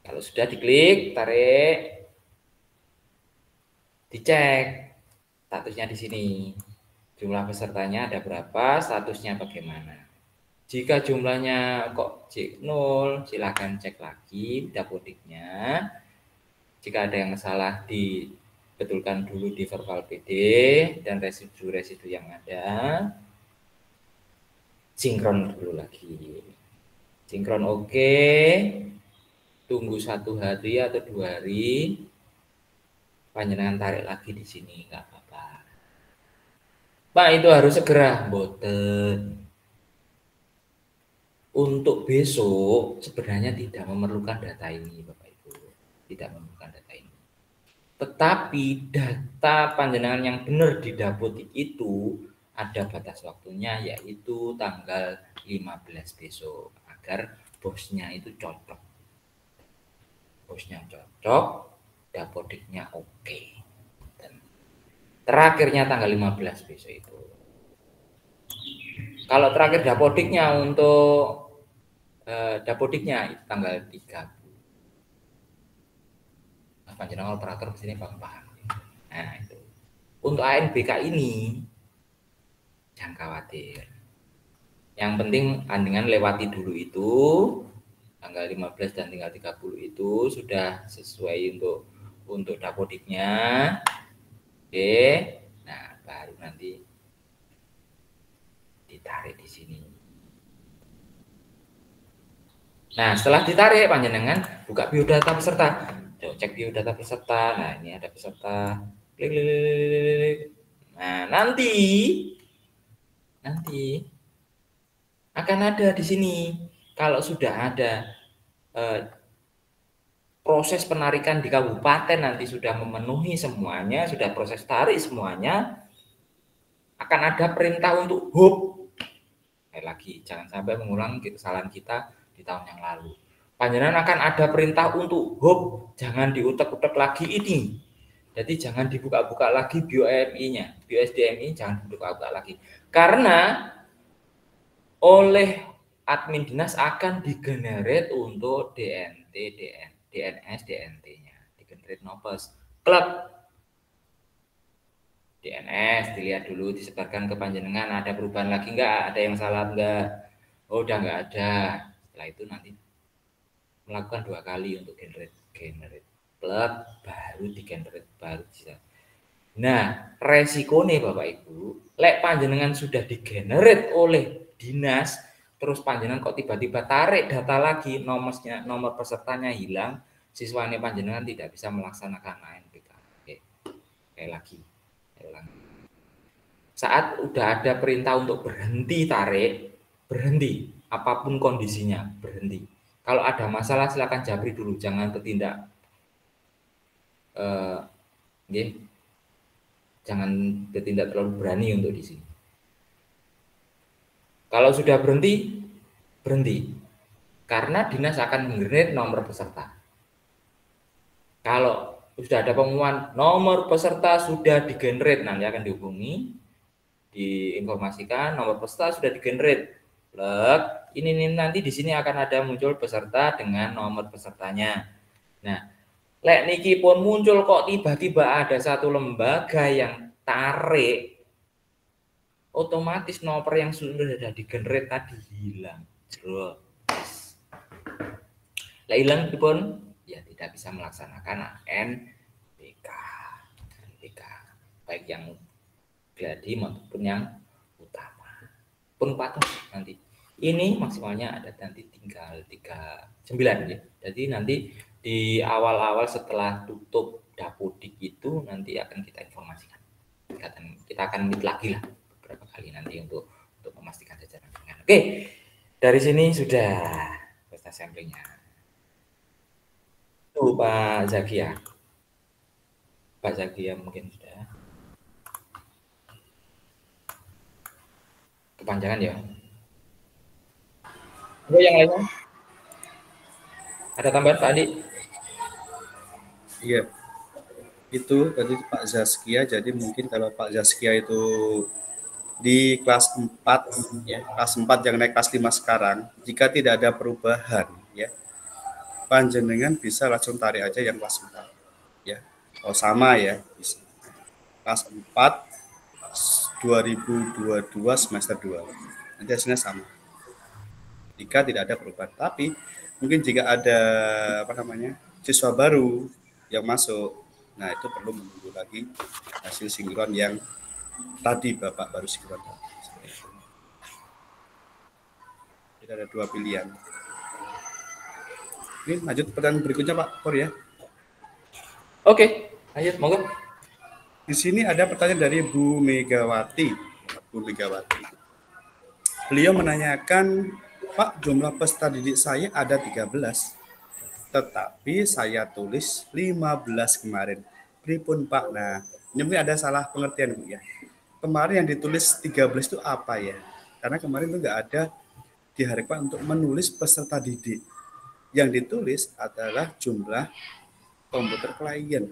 Kalau sudah diklik tarik, dicek statusnya di sini. Jumlah pesertanya ada berapa, statusnya bagaimana. Jika jumlahnya kok 0, silahkan cek lagi dapodiknya. Jika ada yang salah dibetulkan dulu di verbal PD dan residu-residu yang ada. Sinkron dulu lagi. Sinkron oke. Tunggu 1 hari atau 2 hari. Panjenengan tarik lagi di sini, nggak apa-apa. Pak, itu harus segera, boten. Untuk besok sebenarnya tidak memerlukan data ini, Bapak Ibu. Tidak memerlukan data ini. Tetapi data panjenengan yang benar di Dapodik itu ada batas waktunya, yaitu tanggal 15 besok, agar bosnya itu cocok. Bosnya cocok, Dapodiknya oke. Dan terakhirnya tanggal 15 besok itu. Kalau terakhir Dapodiknya untuk Dapodiknya itu tanggal 30. Panjenengan operator di sini paham. Nah, itu. Untuk ANBK ini jangan khawatir. Yang penting panjenengan lewati dulu itu tanggal 15 dan tanggal 30 itu sudah sesuai untuk Dapodiknya. Oke. Nah, baru nanti ditarik di sini. Nah, setelah ditarik panjenengan buka biodata peserta. Cek biodata peserta. Nah, ini ada peserta. Klik. Nah, nanti akan ada di sini. Kalau sudah ada proses penarikan di kabupaten nanti sudah memenuhi semuanya, sudah proses tarik semuanya, akan ada perintah untuk hub. Lagi, jangan sampai mengulang kesalahan kita di tahun yang lalu. Panjenengan akan ada perintah untuk hub, jangan diutek-utek lagi ini. Jadi jangan dibuka-buka lagi BioMI-nya, BioSDMI jangan dibuka-buka lagi. Karena oleh admin dinas akan digenerate untuk DNT, DNS, DNT-nya. Digenerate nopes. Klub DNS dilihat dulu, disebarkan ke panjenengan, ada perubahan lagi enggak, ada yang salah enggak. Oh, udah enggak ada. Setelah itu nanti melakukan 2 kali untuk generate plug, baru di generate baru bisa. Nah, resikonya Bapak Ibu, lek panjenengan sudah di generate oleh dinas, terus panjenengan kok tiba-tiba tarik data lagi, nomor pesertanya hilang, siswanya panjenengan tidak bisa melaksanakan ANBK. Oke, kayak lagi. Saat udah ada perintah untuk berhenti tarik, berhenti, apapun kondisinya, berhenti. Kalau ada masalah silakan japri dulu, jangan bertindak jangan bertindak terlalu berani untuk di sini. Kalau sudah berhenti, berhenti. Karena dinas akan menggenerate nomor peserta. Kalau sudah ada pengumuman nomor peserta sudah digenerate, nanti akan dihubungi, diinformasikan nomor peserta sudah digenerate. Ini nanti di sini akan ada muncul peserta dengan nomor pesertanya. Nah, lek niki pun muncul kok tiba-tiba ada satu lembaga yang tarik, otomatis nomor yang sudah digenerate tadi hilang. Lek hilang pun ya tidak bisa melaksanakan ANBK, baik yang jadi maupun yang utama. Pun patung nanti. Ini maksimalnya ada nanti tinggal 39 ya. Jadi nanti di awal-awal setelah tutup Dapodik itu nanti akan kita informasikan. Kita akan meet lagi lah beberapa kali nanti untuk memastikan jajaran dengan. Oke. Dari sini sudah peserta samplingnya. Tuh Pak Zakia. Pak Zakia mungkin sudah. Kepanjangan ya. Ada yang lainnya? Ada tambahan Pak Andi? Iya. Itu tadi Pak Zaskia, jadi mungkin kalau Pak Zaskia itu di kelas 4 ya, kelas 4 yang naik kelas 5 sekarang, jika tidak ada perubahan ya, panjenengan bisa langsung tarik aja yang kelas 4 ya. Oh sama ya, bisa. Kelas 4 2022 semester 2. Nanti hasilnya sama. Jika tidak ada perubahan, tapi mungkin jika ada siswa baru yang masuk, nah itu perlu menunggu lagi hasil sinkron yang tadi Bapak baru sinkron. Jadi ada 2 pilihan. Ini lanjut pertanyaan berikutnya Pak Kor ya. Oke, lanjut monggo. Di sini ada pertanyaan dari Bu Megawati. Bu Megawati. Beliau menanyakan, Pak, jumlah peserta didik saya ada 13, tetapi saya tulis 15 kemarin. Pripun Pak? Nah, ini mungkin ada salah pengertian Bu ya. Kemarin yang ditulis 13 itu apa ya? Karena kemarin itu nggak ada diharapkan untuk menulis peserta didik. Yang ditulis adalah jumlah komputer klien.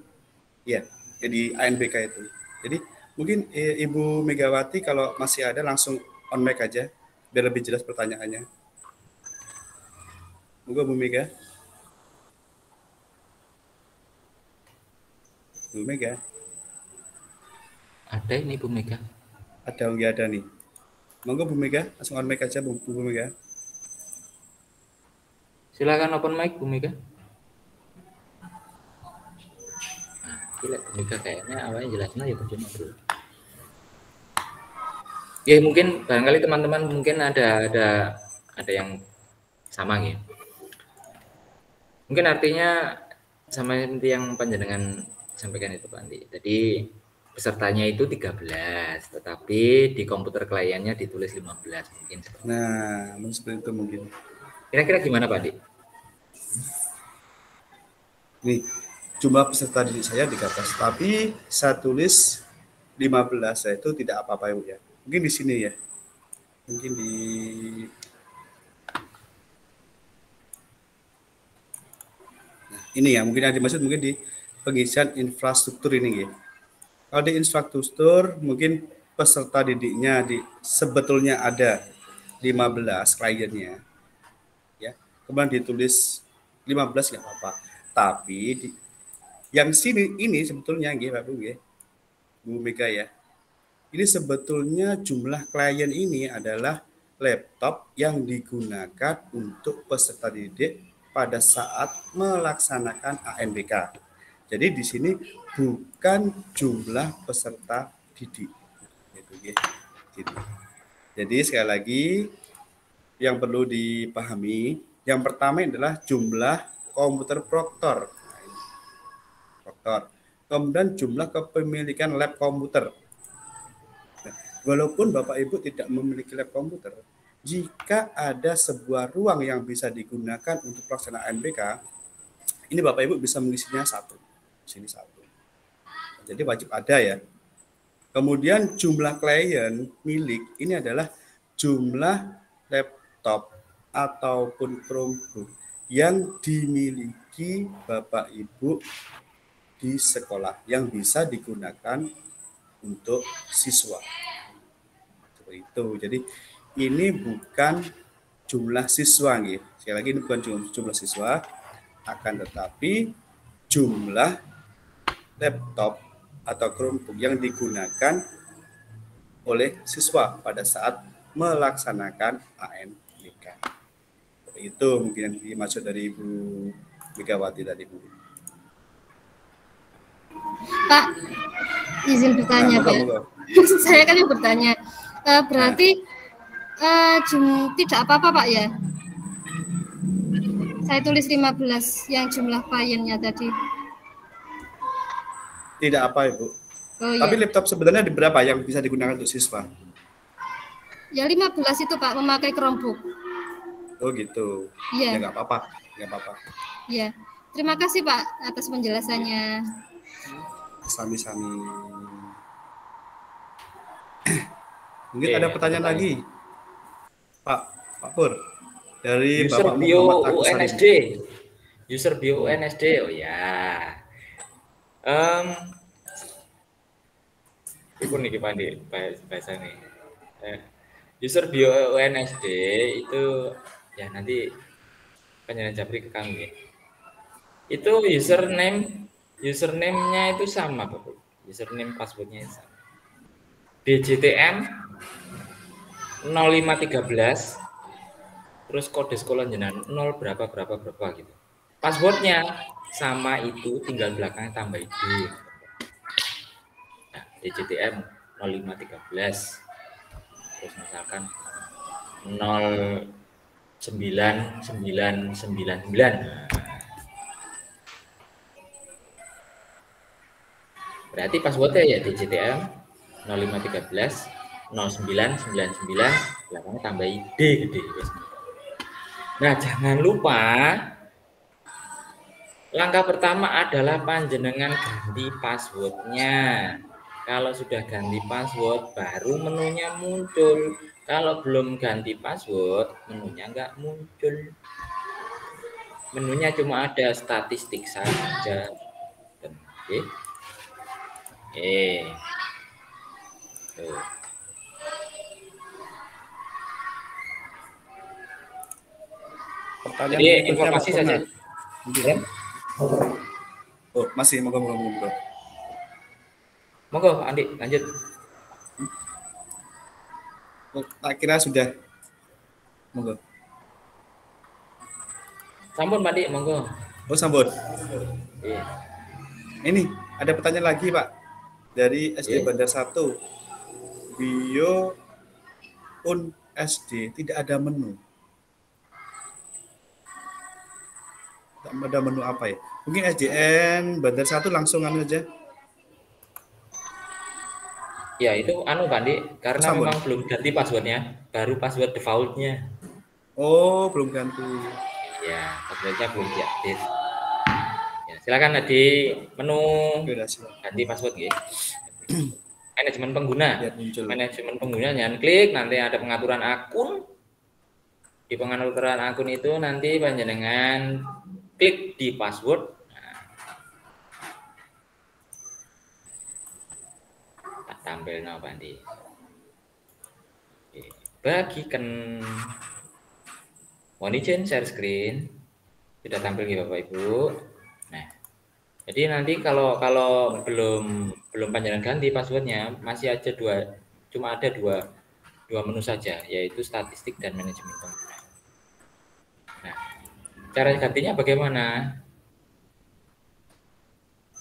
Ya, jadi ANBK itu. Jadi mungkin Ibu Megawati kalau masih ada langsung on mic aja biar lebih jelas pertanyaannya. Moga Bu Mega. Bu Mega. Ada ini Bu Mega. Ada nggak ada nih? Monggo Bu Mega, langsung on mic aja Bu Mega. Silakan open mic Bu Mega. Gila, Bu Mega kayaknya awalnya jelasnya ya cuma dulu. Ya mungkin barangkali teman-teman mungkin ada yang sama ya. Mungkin artinya sama seperti yang panjenengan sampaikan itu Pak Andi. Jadi pesertanya itu 13, tetapi di komputer kliennya ditulis 15 mungkin. Nah, seperti itu mungkin. Kira-kira gimana Pak Andi? Nih, jumlah peserta didik saya 13, tapi saya tulis 15, itu tidak apa-apa ya. Mungkin di sini ya. Mungkin di ini ya, mungkin ada dimaksud mungkin di pengisian infrastruktur ini ya. Kalau di infrastruktur mungkin peserta didiknya sebetulnya ada 15 kliennya. Ya. Kemudian ditulis 15 nggak apa-apa. Tapi yang sini ini sebetulnya nggih Pak Bu ya. Bu Mega ya. Ini sebetulnya jumlah klien ini adalah laptop yang digunakan untuk peserta didik pada saat melaksanakan ANBK. Jadi di sini bukan jumlah peserta didik. Jadi sekali lagi yang perlu dipahami, yang pertama adalah jumlah komputer proktor. Kemudian jumlah kepemilikan lab komputer. Walaupun Bapak Ibu tidak memiliki lab komputer, jika ada sebuah ruang yang bisa digunakan untuk pelaksanaan ANBK, ini Bapak Ibu bisa mengisinya satu. Sini satu. Jadi wajib ada ya. Kemudian jumlah klien milik ini adalah jumlah laptop ataupun Chromebook yang dimiliki Bapak Ibu di sekolah yang bisa digunakan untuk siswa. Seperti itu. Jadi ini bukan jumlah siswa nih. Sekali lagi ini bukan jumlah siswa, akan tetapi jumlah laptop atau Chromebook yang digunakan oleh siswa pada saat melaksanakan ANBK. Itu mungkin yang dimaksud dari Ibu Megawati tadi, Bu. Pak, izin bertanya, Pak. Saya kan yang bertanya. Berarti tidak apa-apa, Pak ya? Saya tulis 15 yang jumlah kliennya tadi. Tidak apa, Ibu. Oh, tapi iya. laptop sebenarnya ada berapa yang bisa digunakan untuk siswa? Ya 15 itu, Pak, memakai Chromebook. Oh gitu. Iya. Ya nggak apa-apa, nggak apa-apa. Iya. Terima kasih, Pak, atas penjelasannya. Sami-sami. Mungkin ada pertanyaan lagi, Pak Pur, dari user Bapak bio Muhammad Agus UNSD. User bio UNSD, oh ya. Iku nih Pandi, bahasa nih. User bio UNSD itu ya nanti penjelasan Japri ke kami. Itu username-nya itu sama, Bapak. Username passwordnya sama. DJTM 0513 terus kode sekolah jenengan 0 berapa gitu. Passwordnya sama itu, tinggal belakangnya tambah ID. Nah, DJTM 0513 terus misalkan 09999. Berarti passwordnya ya DJTM 0513 0999 belakangnya tambah ID gede. Nah, jangan lupa langkah pertama adalah panjenengan ganti passwordnya. Kalau sudah ganti password, baru menunya muncul. Kalau belum ganti password, menunya nggak muncul. Menunya cuma ada statistik saja. Oke. Tuh. Pertanyaan jadi informasi saja. Ya? Oh, masih moga. Monggo, Andi, lanjut. Tak kira sudah. Monggo. Sampun, Pak Dik, monggo. Oh, sambut. Iya. Ini ada pertanyaan lagi, Pak. Dari SD Bandar 1. Bio SD tidak ada menu. Tidak ada menu apa ya? Mungkin SDN Bandar 1 langsung aja. Ya itu Pak Dik, karena memang belum ganti passwordnya, baru password defaultnya. Oh, belum ganti. Ya, passwordnya belum diupdate. Ya, silakan di menu ganti password ya. Manajemen pengguna. Manajemen pengguna jangan klik, nanti ada pengaturan akun. Di pengaturan akun itu nanti panjenengan klik di password. Tampil no Bandi. Bagikan mohon izin share screen. Sudah tampil ya Bapak Ibu. Nah, jadi nanti kalau belum panjenengan ganti passwordnya, masih aja cuma ada dua menu saja, yaitu statistik dan manajemen pengguna. Nah, cara gantinya bagaimana?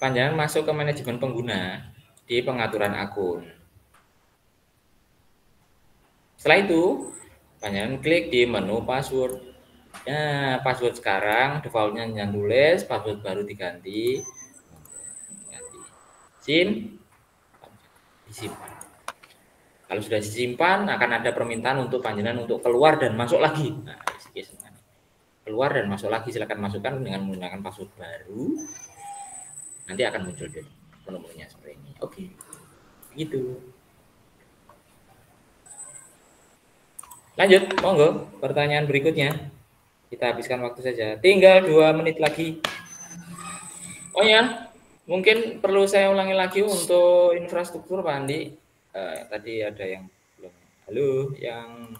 Panjenengan masuk ke manajemen pengguna di pengaturan akun. Setelah itu, panjenengan klik di menu password. Nah, password sekarang defaultnya jangan tulis, password baru diganti. Disimpan. Kalau sudah disimpan, akan ada permintaan untuk panjenengan untuk keluar dan masuk lagi. Nah, keluar dan masuk lagi, silakan masukkan dengan menggunakan password baru. Nanti akan muncul menunya seperti ini. Oke. Gitu. Lanjut, monggo pertanyaan berikutnya. Kita habiskan waktu saja. Tinggal 2 menit lagi. Oh ya, mungkin perlu saya ulangi lagi untuk infrastruktur Pak Andi. Tadi ada yang belum. Halo, yang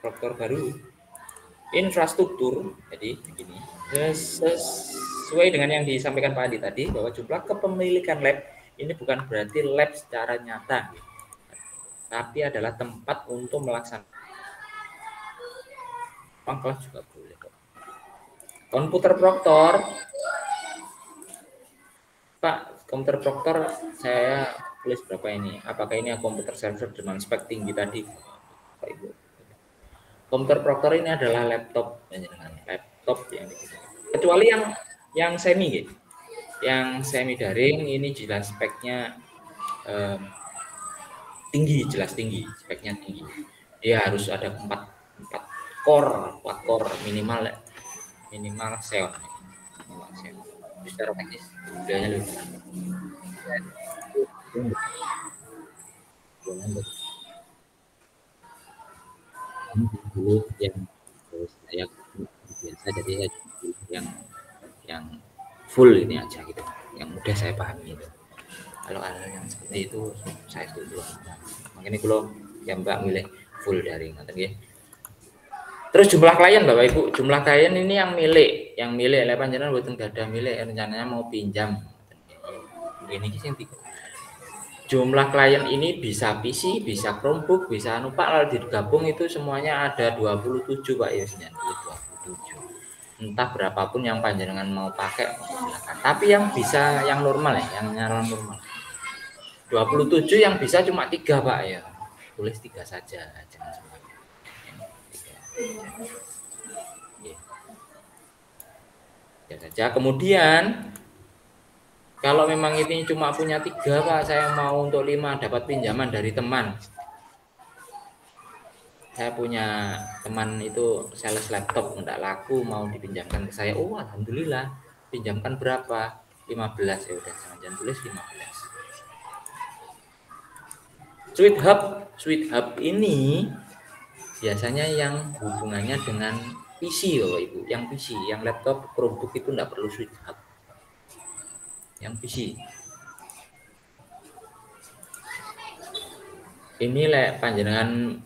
proktor baru. Infrastruktur, jadi begini. Sesuai dengan yang disampaikan Pak Andi tadi, bahwa jumlah kepemilikan lab ini bukan berarti lab secara nyata, tapi adalah tempat untuk melaksanakan. Kelas juga boleh kok. Komputer proktor, Pak, komputer proktor saya tulis berapa ini? Apakah ini komputer server dengan spek tinggi tadi, Pak Ibu? Komputer proktor ini adalah laptop, dengan laptop yang digunakan. Kecuali yang semi, gitu. Yang semi daring ini jelas speknya tinggi, jelas tinggi, speknya tinggi. Dia harus ada 4 core minimal Xeon. Secara teknis bedanya lebih dulu yang saya biasa, jadi yang full ini aja gitu, yang mudah saya pahami itu. Kalau hal yang seperti itu saya setuju. Makanya kalau yang Mbak milih full daring, ya. Terus jumlah klien Bapak Ibu, jumlah klien ini yang milik oleh panjenengan buatan gada milik, rencananya mau pinjam. Ini sih jumlah klien ini bisa PC, bisa Chromebook, bisa Pak, kalau digabung itu semuanya ada 27 Pak ya, 27. Entah berapapun yang panjenengan mau pakai, silakan. Tapi yang bisa yang normal ya, yang nyala normal. 27 yang bisa cuma 3 Pak ya. Tulis 3 saja, jangan semua. Ya saja. Kemudian kalau memang ini cuma punya 3 Pak, saya mau untuk 5 dapat pinjaman dari teman. Saya punya teman itu sales laptop enggak laku, mau dipinjamkan ke saya. Oh, alhamdulillah. Pinjamkan berapa? 15 ya udah, jangan tulis 15. Suite Hub ini biasanya yang hubungannya dengan PC Bapak Ibu, yang PC, yang laptop, Chromebook itu enggak perlu Suite Hub. Yang PC. Ini panjenengan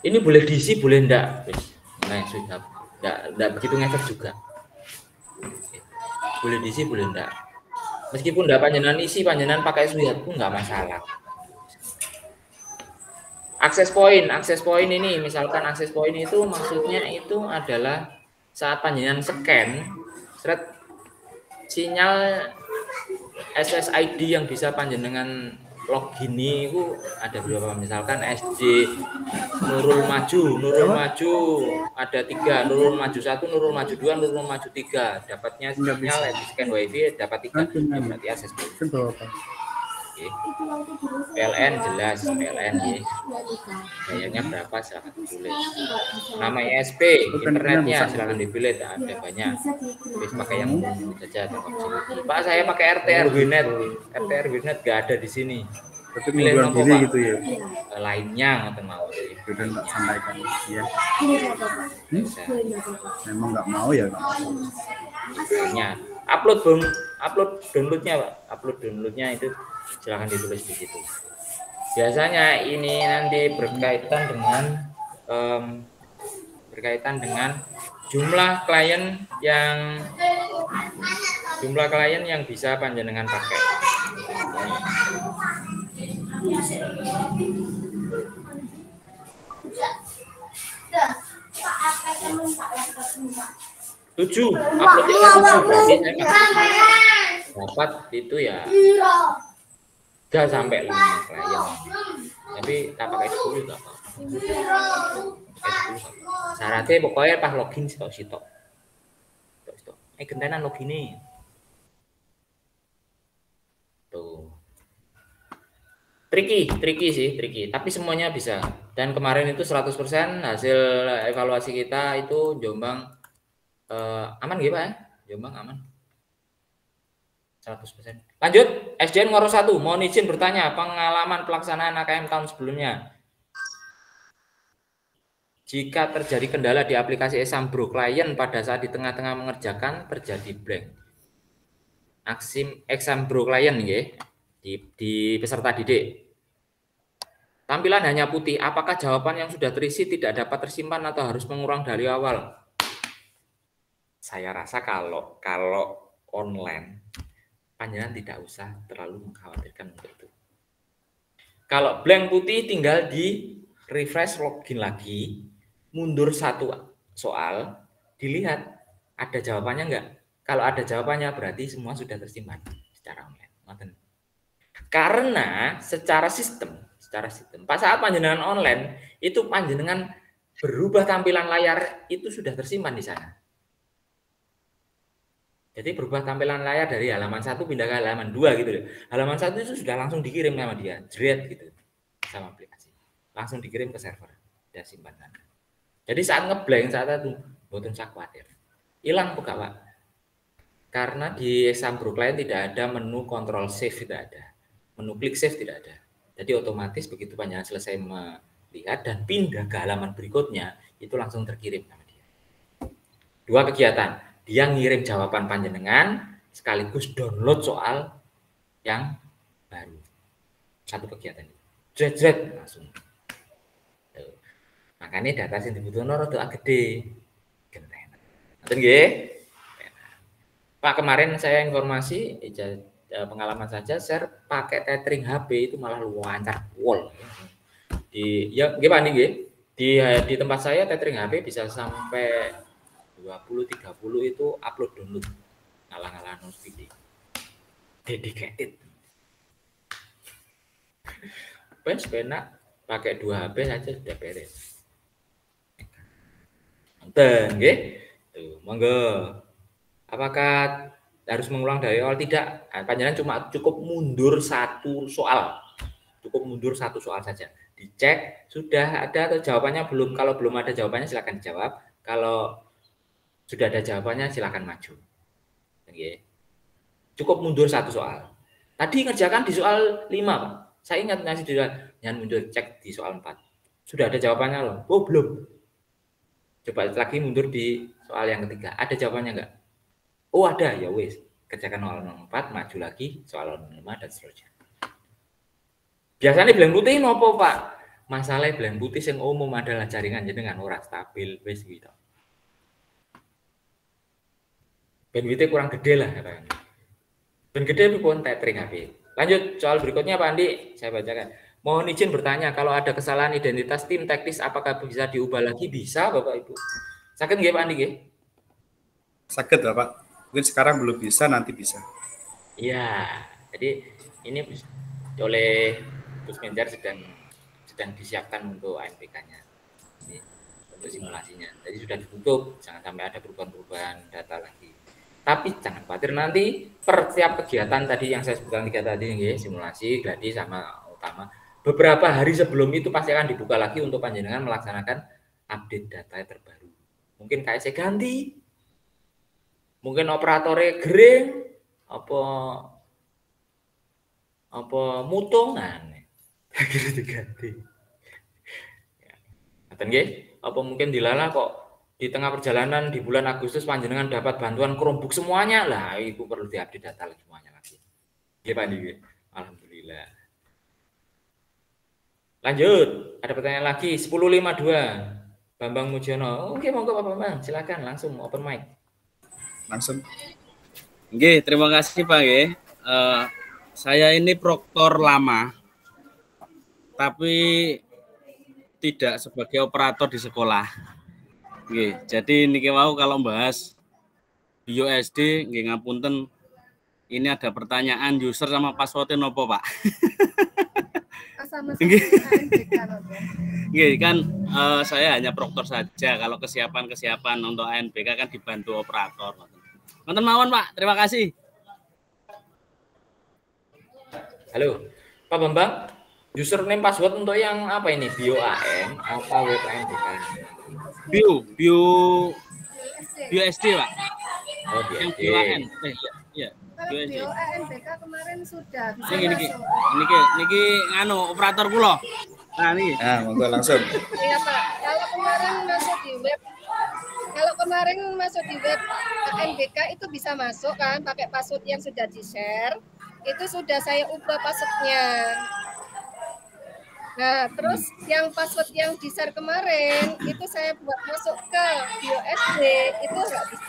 ini boleh diisi boleh enggak? Nah, Suite Hub. Enggak begitu ngefek juga. Boleh diisi boleh enggak? Meskipun enggak panjenengan isi, panjenengan pakai Suite Hub pun enggak masalah. Akses point ini, misalkan akses point itu maksudnya itu adalah saat panjenengan scan, sinyal SSID yang bisa panjenengan login itu ada berapa, misalkan SD Nurul Maju ada 3, Nurul Maju 1, Nurul Maju 2, Nurul Maju 3, dapatnya sinyal scan wifi dapat 3, berarti akses point. PLN jelas, PLN ya. Bayarnya berapa silahkan ditulis. Nama ISP, internetnya silahkan dipilih, ada banyak. Bisa pakai yang umum saja. Pak, saya pakai RT-RWNet. RT-RWNet nggak ada di sini. Pilih nomor Pak gitu ya. Lainnya atau mau. Sudah nggak sampaikan ya. Memang nggak mau ya. Lainnya. Upload downloadnya Pak. Upload downloadnya itu silahkan ditulis di situ. Biasanya ini nanti berkaitan dengan jumlah klien yang bisa panjenengan pakai. Tujuh, uploadnya 7 berarti dapat itu ya 3 sampai 5 klien. Tapi tak pakai 10 enggak apa-apa. Syaratnya pokoknya pas login sitok. Gentenan loginnya. Tuh. Tricky. Tapi semuanya bisa. Dan kemarin itu 100% hasil evaluasi kita itu Jombang aman gitu Pak ya? Jombang aman. 100%. Lanjut, SDN Ngoro 1, mohon izin bertanya pengalaman pelaksanaan AKM tahun sebelumnya. Jika terjadi kendala di aplikasi Exambro klien pada saat di tengah-tengah mengerjakan terjadi blank. Exambro klien ya, di peserta didik. Tampilan hanya putih, apakah jawaban yang sudah terisi tidak dapat tersimpan atau harus mengulang dari awal? Saya rasa kalau online panjenengan tidak usah terlalu mengkhawatirkan untuk itu. Kalau blank putih tinggal di refresh login lagi, mundur satu soal, dilihat ada jawabannya enggak. Kalau ada jawabannya berarti semua sudah tersimpan secara online. Karena secara sistem pas saat panjenengan online itu panjenengan berubah tampilan layar itu sudah tersimpan di sana. Jadi berubah tampilan layar dari halaman 1 pindah ke halaman 2 gitu loh. Halaman 1 itu sudah langsung dikirim sama dia, jret gitu. Sama aplikasi. Langsung dikirim ke server. Udah simpan sana. Jadi saat ngeblank saat itu mboten sak kuwatir. Hilang buka, Pak. Karena di Exambro client tidak ada menu control save, tidak ada. Menu klik save tidak ada. Jadi otomatis begitu panjenengan selesai melihat dan pindah ke halaman berikutnya, itu langsung terkirim sama dia. Dua kegiatan. Dia ngirim jawaban panjenengan sekaligus download soal yang baru. Satu kegiatan itu. Jret langsung. Tuh. Makanya data yang dibutuhkan rada gede. Genteng. Ngoten nggih? Pak, kemarin saya informasi pengalaman saja share pakai tethering HP itu malah lancar wall. Ya nggih Pak nggih. Di tempat saya tethering HP bisa sampai 20-30 itu upload download ngalah-ngalah video dedicated. Penak pakai 2 HP saja sudah beres. Nonton nggih. Tuh, monggo. Apakah harus mengulang dari awal? Tidak. Panjenengan cukup mundur satu soal. Cukup mundur satu soal saja. Dicek sudah ada atau jawabannya belum. Kalau belum ada jawabannya silakan dijawab. Kalau sudah ada jawabannya silakan maju. Oke. Cukup mundur satu soal. Tadi ngerjakan di soal 5, Pak. Saya ingat ngasih di jangan mundur, cek di soal 4. Sudah ada jawabannya loh. Oh, belum. Coba lagi mundur di soal yang ketiga. Ada jawabannya enggak? Oh, ada. Ya wes. Kerjakan soal 4, maju lagi soal 5 dan seterusnya. Biasanya blank putih nopo, Pak? Masalah blank putih yang umum adalah jaringan jenengan ora stabil wes gitu. Bandwidth kurang gede lah katanya. Dan gede pun tethering HP. Lanjut soal berikutnya Pak Andi, saya bacakan. Mohon izin bertanya, kalau ada kesalahan identitas tim teknis apakah bisa diubah lagi? Bisa Bapak Ibu. Sakit nggih Pak Andi nggih? Sakit Bapak. Mungkin sekarang belum bisa, nanti bisa. Iya. Jadi ini oleh Gus Menjar sedang disiapkan untuk ANPK-nya. Untuk simulasinya. Jadi sudah ditutup, jangan sampai ada perubahan-perubahan data lagi. Tapi jangan khawatir nanti per setiap kegiatan tadi yang saya sebutkan 3 tadi ya, simulasi, gladi sama utama. Beberapa hari sebelum itu pasti akan dibuka lagi untuk panjenengan melaksanakan update data terbaru. Mungkin KSC ganti, mungkin operatornya gering, apa mutungan, gitu diganti. Ngaten nggih? Apa mungkin dilala kok di tengah perjalanan di bulan Agustus panjenengan dapat bantuan Chromebook semuanya lah, itu perlu diupdate data lagi semuanya lagi. Nggih Pak Nggih. Alhamdulillah. Lanjut, ada pertanyaan lagi 1052. Bambang Mujono. Oke, monggo Pak Bambang, silakan langsung open mic. Langsung. Nggih, terima kasih Pak nggih. Saya ini proktor lama. Tapi tidak sebagai operator di sekolah. Nggih, jadi niki mau kalau bahas bio SD nggih ngapunten, ini ada pertanyaan user sama passwordnya nopo Pak? Nggih kan saya hanya proktor saja, kalau kesiapan untuk ANBK kan dibantu operator. Nonton mawon Pak, terima kasih. Halo, Pak Bambang, username password untuk yang apa ini? Bio AM apa web ANBK? Bio SD Pak. Oh, yang bio AM. Iya. Bio ANBK kemarin sudah bisa Niki masuk. niki nganu operator kula. Nah niki. Nah, monggo langsung. Iya Pak, kalau kemarin masuk di web ANBK itu bisa masuk kan pakai password yang sudah di-share. Itu sudah saya ubah passwordnya. Nah, terus yang password yang di-share kemarin itu saya buat masuk ke BioSD itu nggak bisa.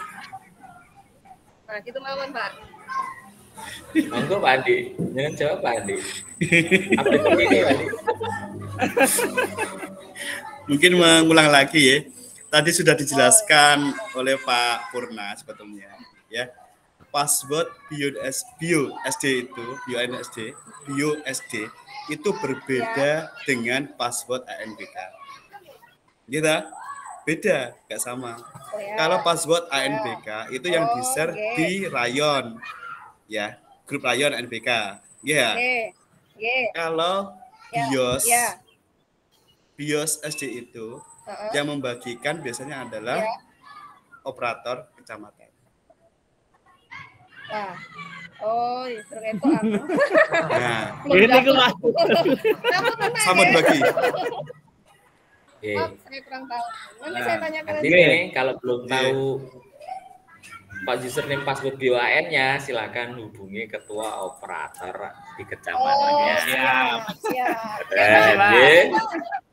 Nah, gitu mawon Pak. Monggo Pak Andi, jangan jawab Pak Andi. Update begini Pak Andi. Mungkin mengulang lagi ya. Tadi sudah dijelaskan oleh Pak Purna sebetulnya ya. Password BioSD itu berbeda dengan password ANBK. Gitu? Beda, nggak sama. Kalau password ANBK itu yang di-share di Rayon, ya, grup Rayon ANBK. Ya. Kalau BIOS SD itu yang membagikan biasanya adalah operator kecamatan. Wah. Oh, itu aku. Nah, Ini kelas. sama dibagi. Oh, saya kurang tahu. Nanti saya tanyakan Nanti lagi. nih kalau belum tahu Pak username password BioAN-nya, silakan hubungi ketua operator di kecamatannya. Siap.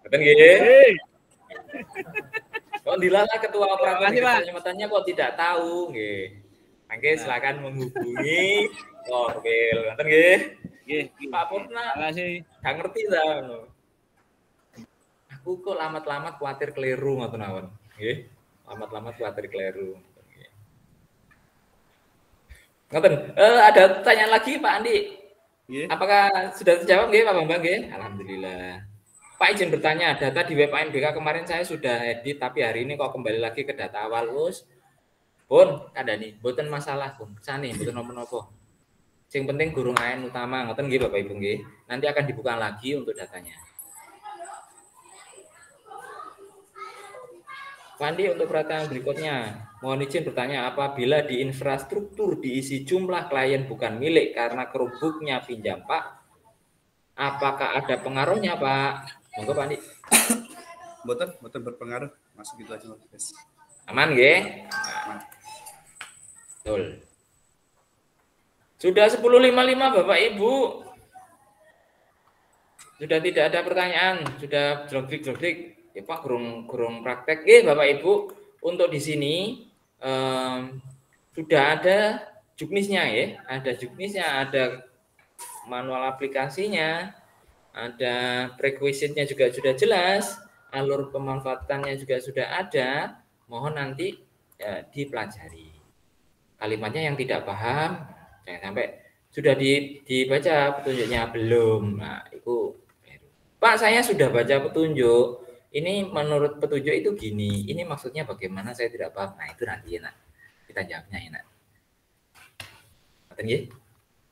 Betul nggih? Kok dilala ketua operator di kecamatannya kok tidak tahu nggih. Mangke silakan menghubungi Korwil. Betul nggih? Nggih, Pak Purna. makasih. Gak ngerti ta ngono. Aku kok lamat-lamat kuatir keliru ngoten mawon. Nggih. Lamat-lamat kuatir keliru. Ngoten. Ada pertanyaan lagi Pak Andi? Apakah sudah terjawab nggih Pak Bambang nggih? Alhamdulillah. Pak izin bertanya, data di web ANBK kemarin saya sudah edit tapi hari ini kok kembali lagi ke data awal us. Pun kandhani, mboten masalah pun. Sane mboten napa-napa. Sing penting gurung AN utama ngoten nggih Bapak Ibu nggih. Nanti akan dibuka lagi untuk datanya. Pandi untuk pertanyaan berikutnya, mohon izin bertanya, apabila di infrastruktur diisi jumlah klien bukan milik karena kerubuknya pinjam Pak, apakah ada pengaruhnya Pak? Monggo Pak Andi. Mboten berpengaruh, masuk gitu aja Mas. Aman nggih? Aman. Betul. Sudah 10.55 Bapak Ibu. Sudah tidak ada pertanyaan, sudah jogrik-jogrik. Ya Pak, kurung praktek. Bapak Ibu, untuk di sini sudah ada juknisnya ya, ada juknisnya, ada manual aplikasinya, ada prerequisite-nya juga sudah jelas, alur pemanfaatannya juga sudah ada. Mohon nanti ya, dipelajari. Kalimatnya yang tidak paham, jangan sampai sudah dibaca petunjuknya belum. Nah, itu Pak, saya sudah baca petunjuk. Ini menurut petunjuk itu gini. Ini maksudnya bagaimana? Saya tidak paham. Nah, itu nanti enak. Kita jawabnya enak.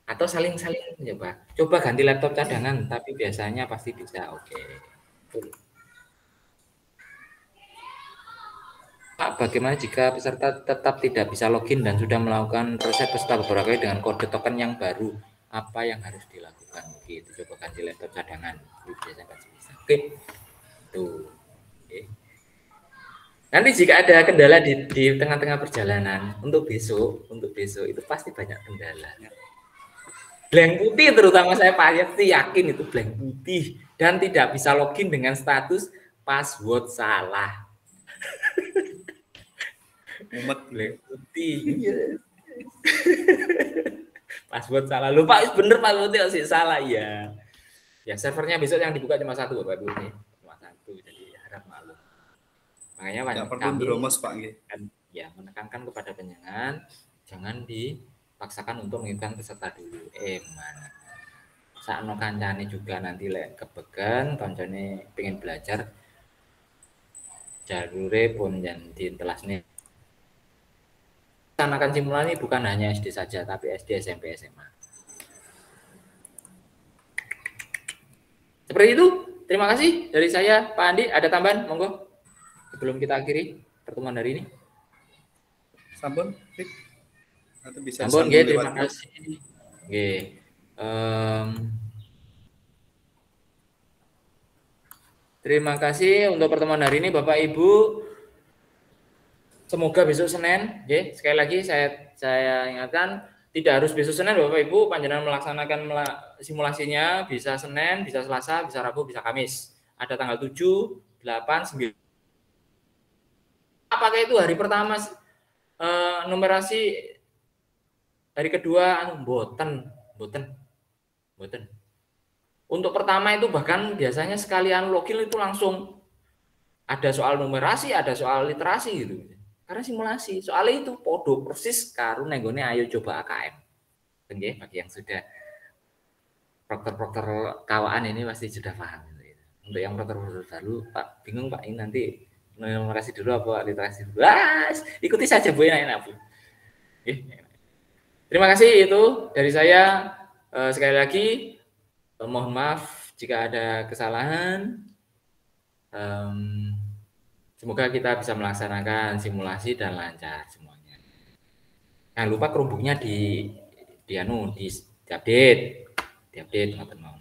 Atau saling-saling coba. Coba ganti laptop cadangan, tapi biasanya pasti bisa. Oke. Pak, bagaimana jika peserta tetap tidak bisa login dan sudah melakukan proses peserta beberapa kali dengan kode token yang baru? Apa yang harus dilakukan? Gitu. Coba ganti laptop cadangan. Biasanya pasti bisa. Oke. Tuh. Oke. Nanti jika ada kendala di tengah-tengah perjalanan untuk besok itu pasti banyak kendala. Blank putih terutama saya pasti yakin itu blank putih dan tidak bisa login dengan status password salah. Umat blank putih. Password salah. Lupa bener passwordnya sih salah ya. Ya servernya besok yang dibuka cuma satu Bapak Ibu nih. Cuma satu, jadi harap maklum. Makanya kami Pak, ya menekankan kepada penjenengan jangan dipaksakan untuk mengikuti peserta dulu. Mana? Sakno kancane juga nanti lek kebegen kancane pengen belajar jalure pun yang ditelasne. Akan simulasi bukan hanya SD saja tapi SD, SMP, SMA. Seperti itu. Terima kasih dari saya, Pak Andi. Ada tambahan? Monggo. Sebelum kita akhiri pertemuan hari ini. Sampun, Atau bisa Ampun, disambung terima lewat kasih. Nggih. Em, Terima kasih untuk pertemuan hari ini Bapak Ibu. Semoga besok Senin, sekali lagi saya ingatkan tidak harus besok Senin Bapak Ibu, panjenengan melaksanakan simulasinya bisa Senin, bisa Selasa, bisa Rabu, bisa Kamis. Ada tanggal 7, 8, 9. Apakah itu hari pertama numerasi, hari kedua boten. Untuk pertama itu bahkan biasanya sekalian login itu langsung ada soal numerasi, ada soal literasi gitu. Karena simulasi, soalnya itu podo persis karo nenggone ayo coba AKM. Nggih, bagi yang sudah prokter-prokter kawaan ini pasti sudah paham. Untuk yang prokter-prokter baru, Pak bingung Pak, ini nanti numerasi dulu apa literasi dulu? Ikuti saja Bu, enak-enak Bu. Terima kasih itu dari saya. Sekali lagi mohon maaf jika ada kesalahan. Semoga kita bisa melaksanakan simulasi dan lancar semuanya. Jangan lupa kerubungnya di update teman-teman.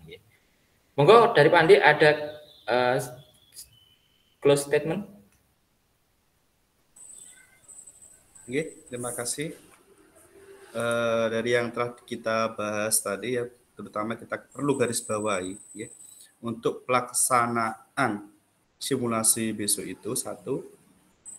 Monggo dari Pak Andi ada close statement. Oke, terima kasih. Dari yang telah kita bahas tadi ya, terutama kita perlu garis bawahi ya, untuk pelaksanaan simulasi besok itu satu,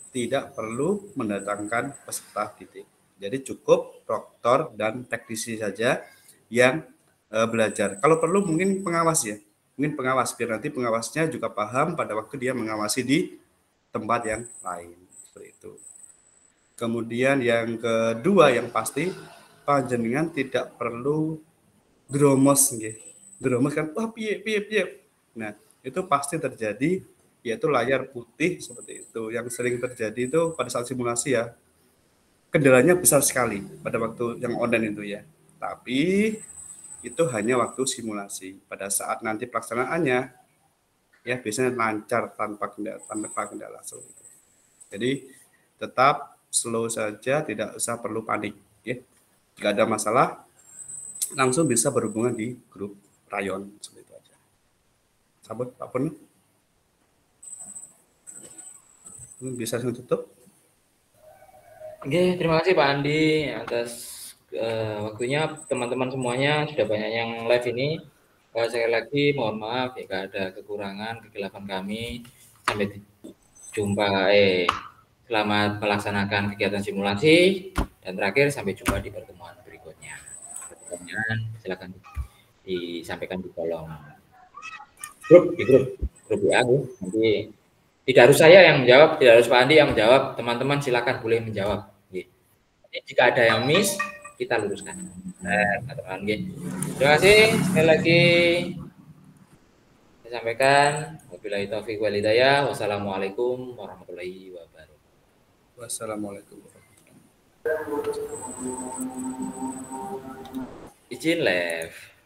tidak perlu mendatangkan peserta didik. Jadi cukup proktor dan teknisi saja yang belajar. Kalau perlu mungkin pengawas ya, mungkin pengawas biar nanti pengawasnya juga paham pada waktu dia mengawasi di tempat yang lain seperti itu. Kemudian yang kedua yang pasti panjenengan tidak perlu dromos nggih. Dromos kan wah piye. Nah, itu pasti terjadi yaitu layar putih seperti itu. Yang sering terjadi itu pada saat simulasi ya. Kendalanya besar sekali pada waktu yang online itu ya. Tapi itu hanya waktu simulasi. Pada saat nanti pelaksanaannya ya biasanya lancar tanpa kendala seperti itu. Jadi tetap slow saja, tidak usah perlu panik ya. Jika ada masalah langsung bisa berhubungan di grup rayon seperti itu aja. Sabut Pak Pun bisa langsung tutup. Oke, terima kasih Pak Andi atas waktunya. Teman-teman semuanya sudah banyak yang live ini. Sekali lagi mohon maaf jika ada kekurangan, kegelapan kami. Sampai jumpa. Selamat melaksanakan kegiatan simulasi dan terakhir sampai jumpa di pertemuan berikutnya. Pertanyaan silakan disampaikan di kolom grup WA. Nanti tidak harus saya yang menjawab, tidak harus Pak Andi yang menjawab. Teman-teman silakan boleh menjawab. Jika ada yang miss, kita luruskan. Teman-teman. Terima kasih sekali lagi. Saya sampaikan. Wabillahi taufiq wal hidayah. Wassalamualaikum warahmatullahi wabarakatuh. Wassalamualaikum warahmatullahi wabarakatuh. Izin live.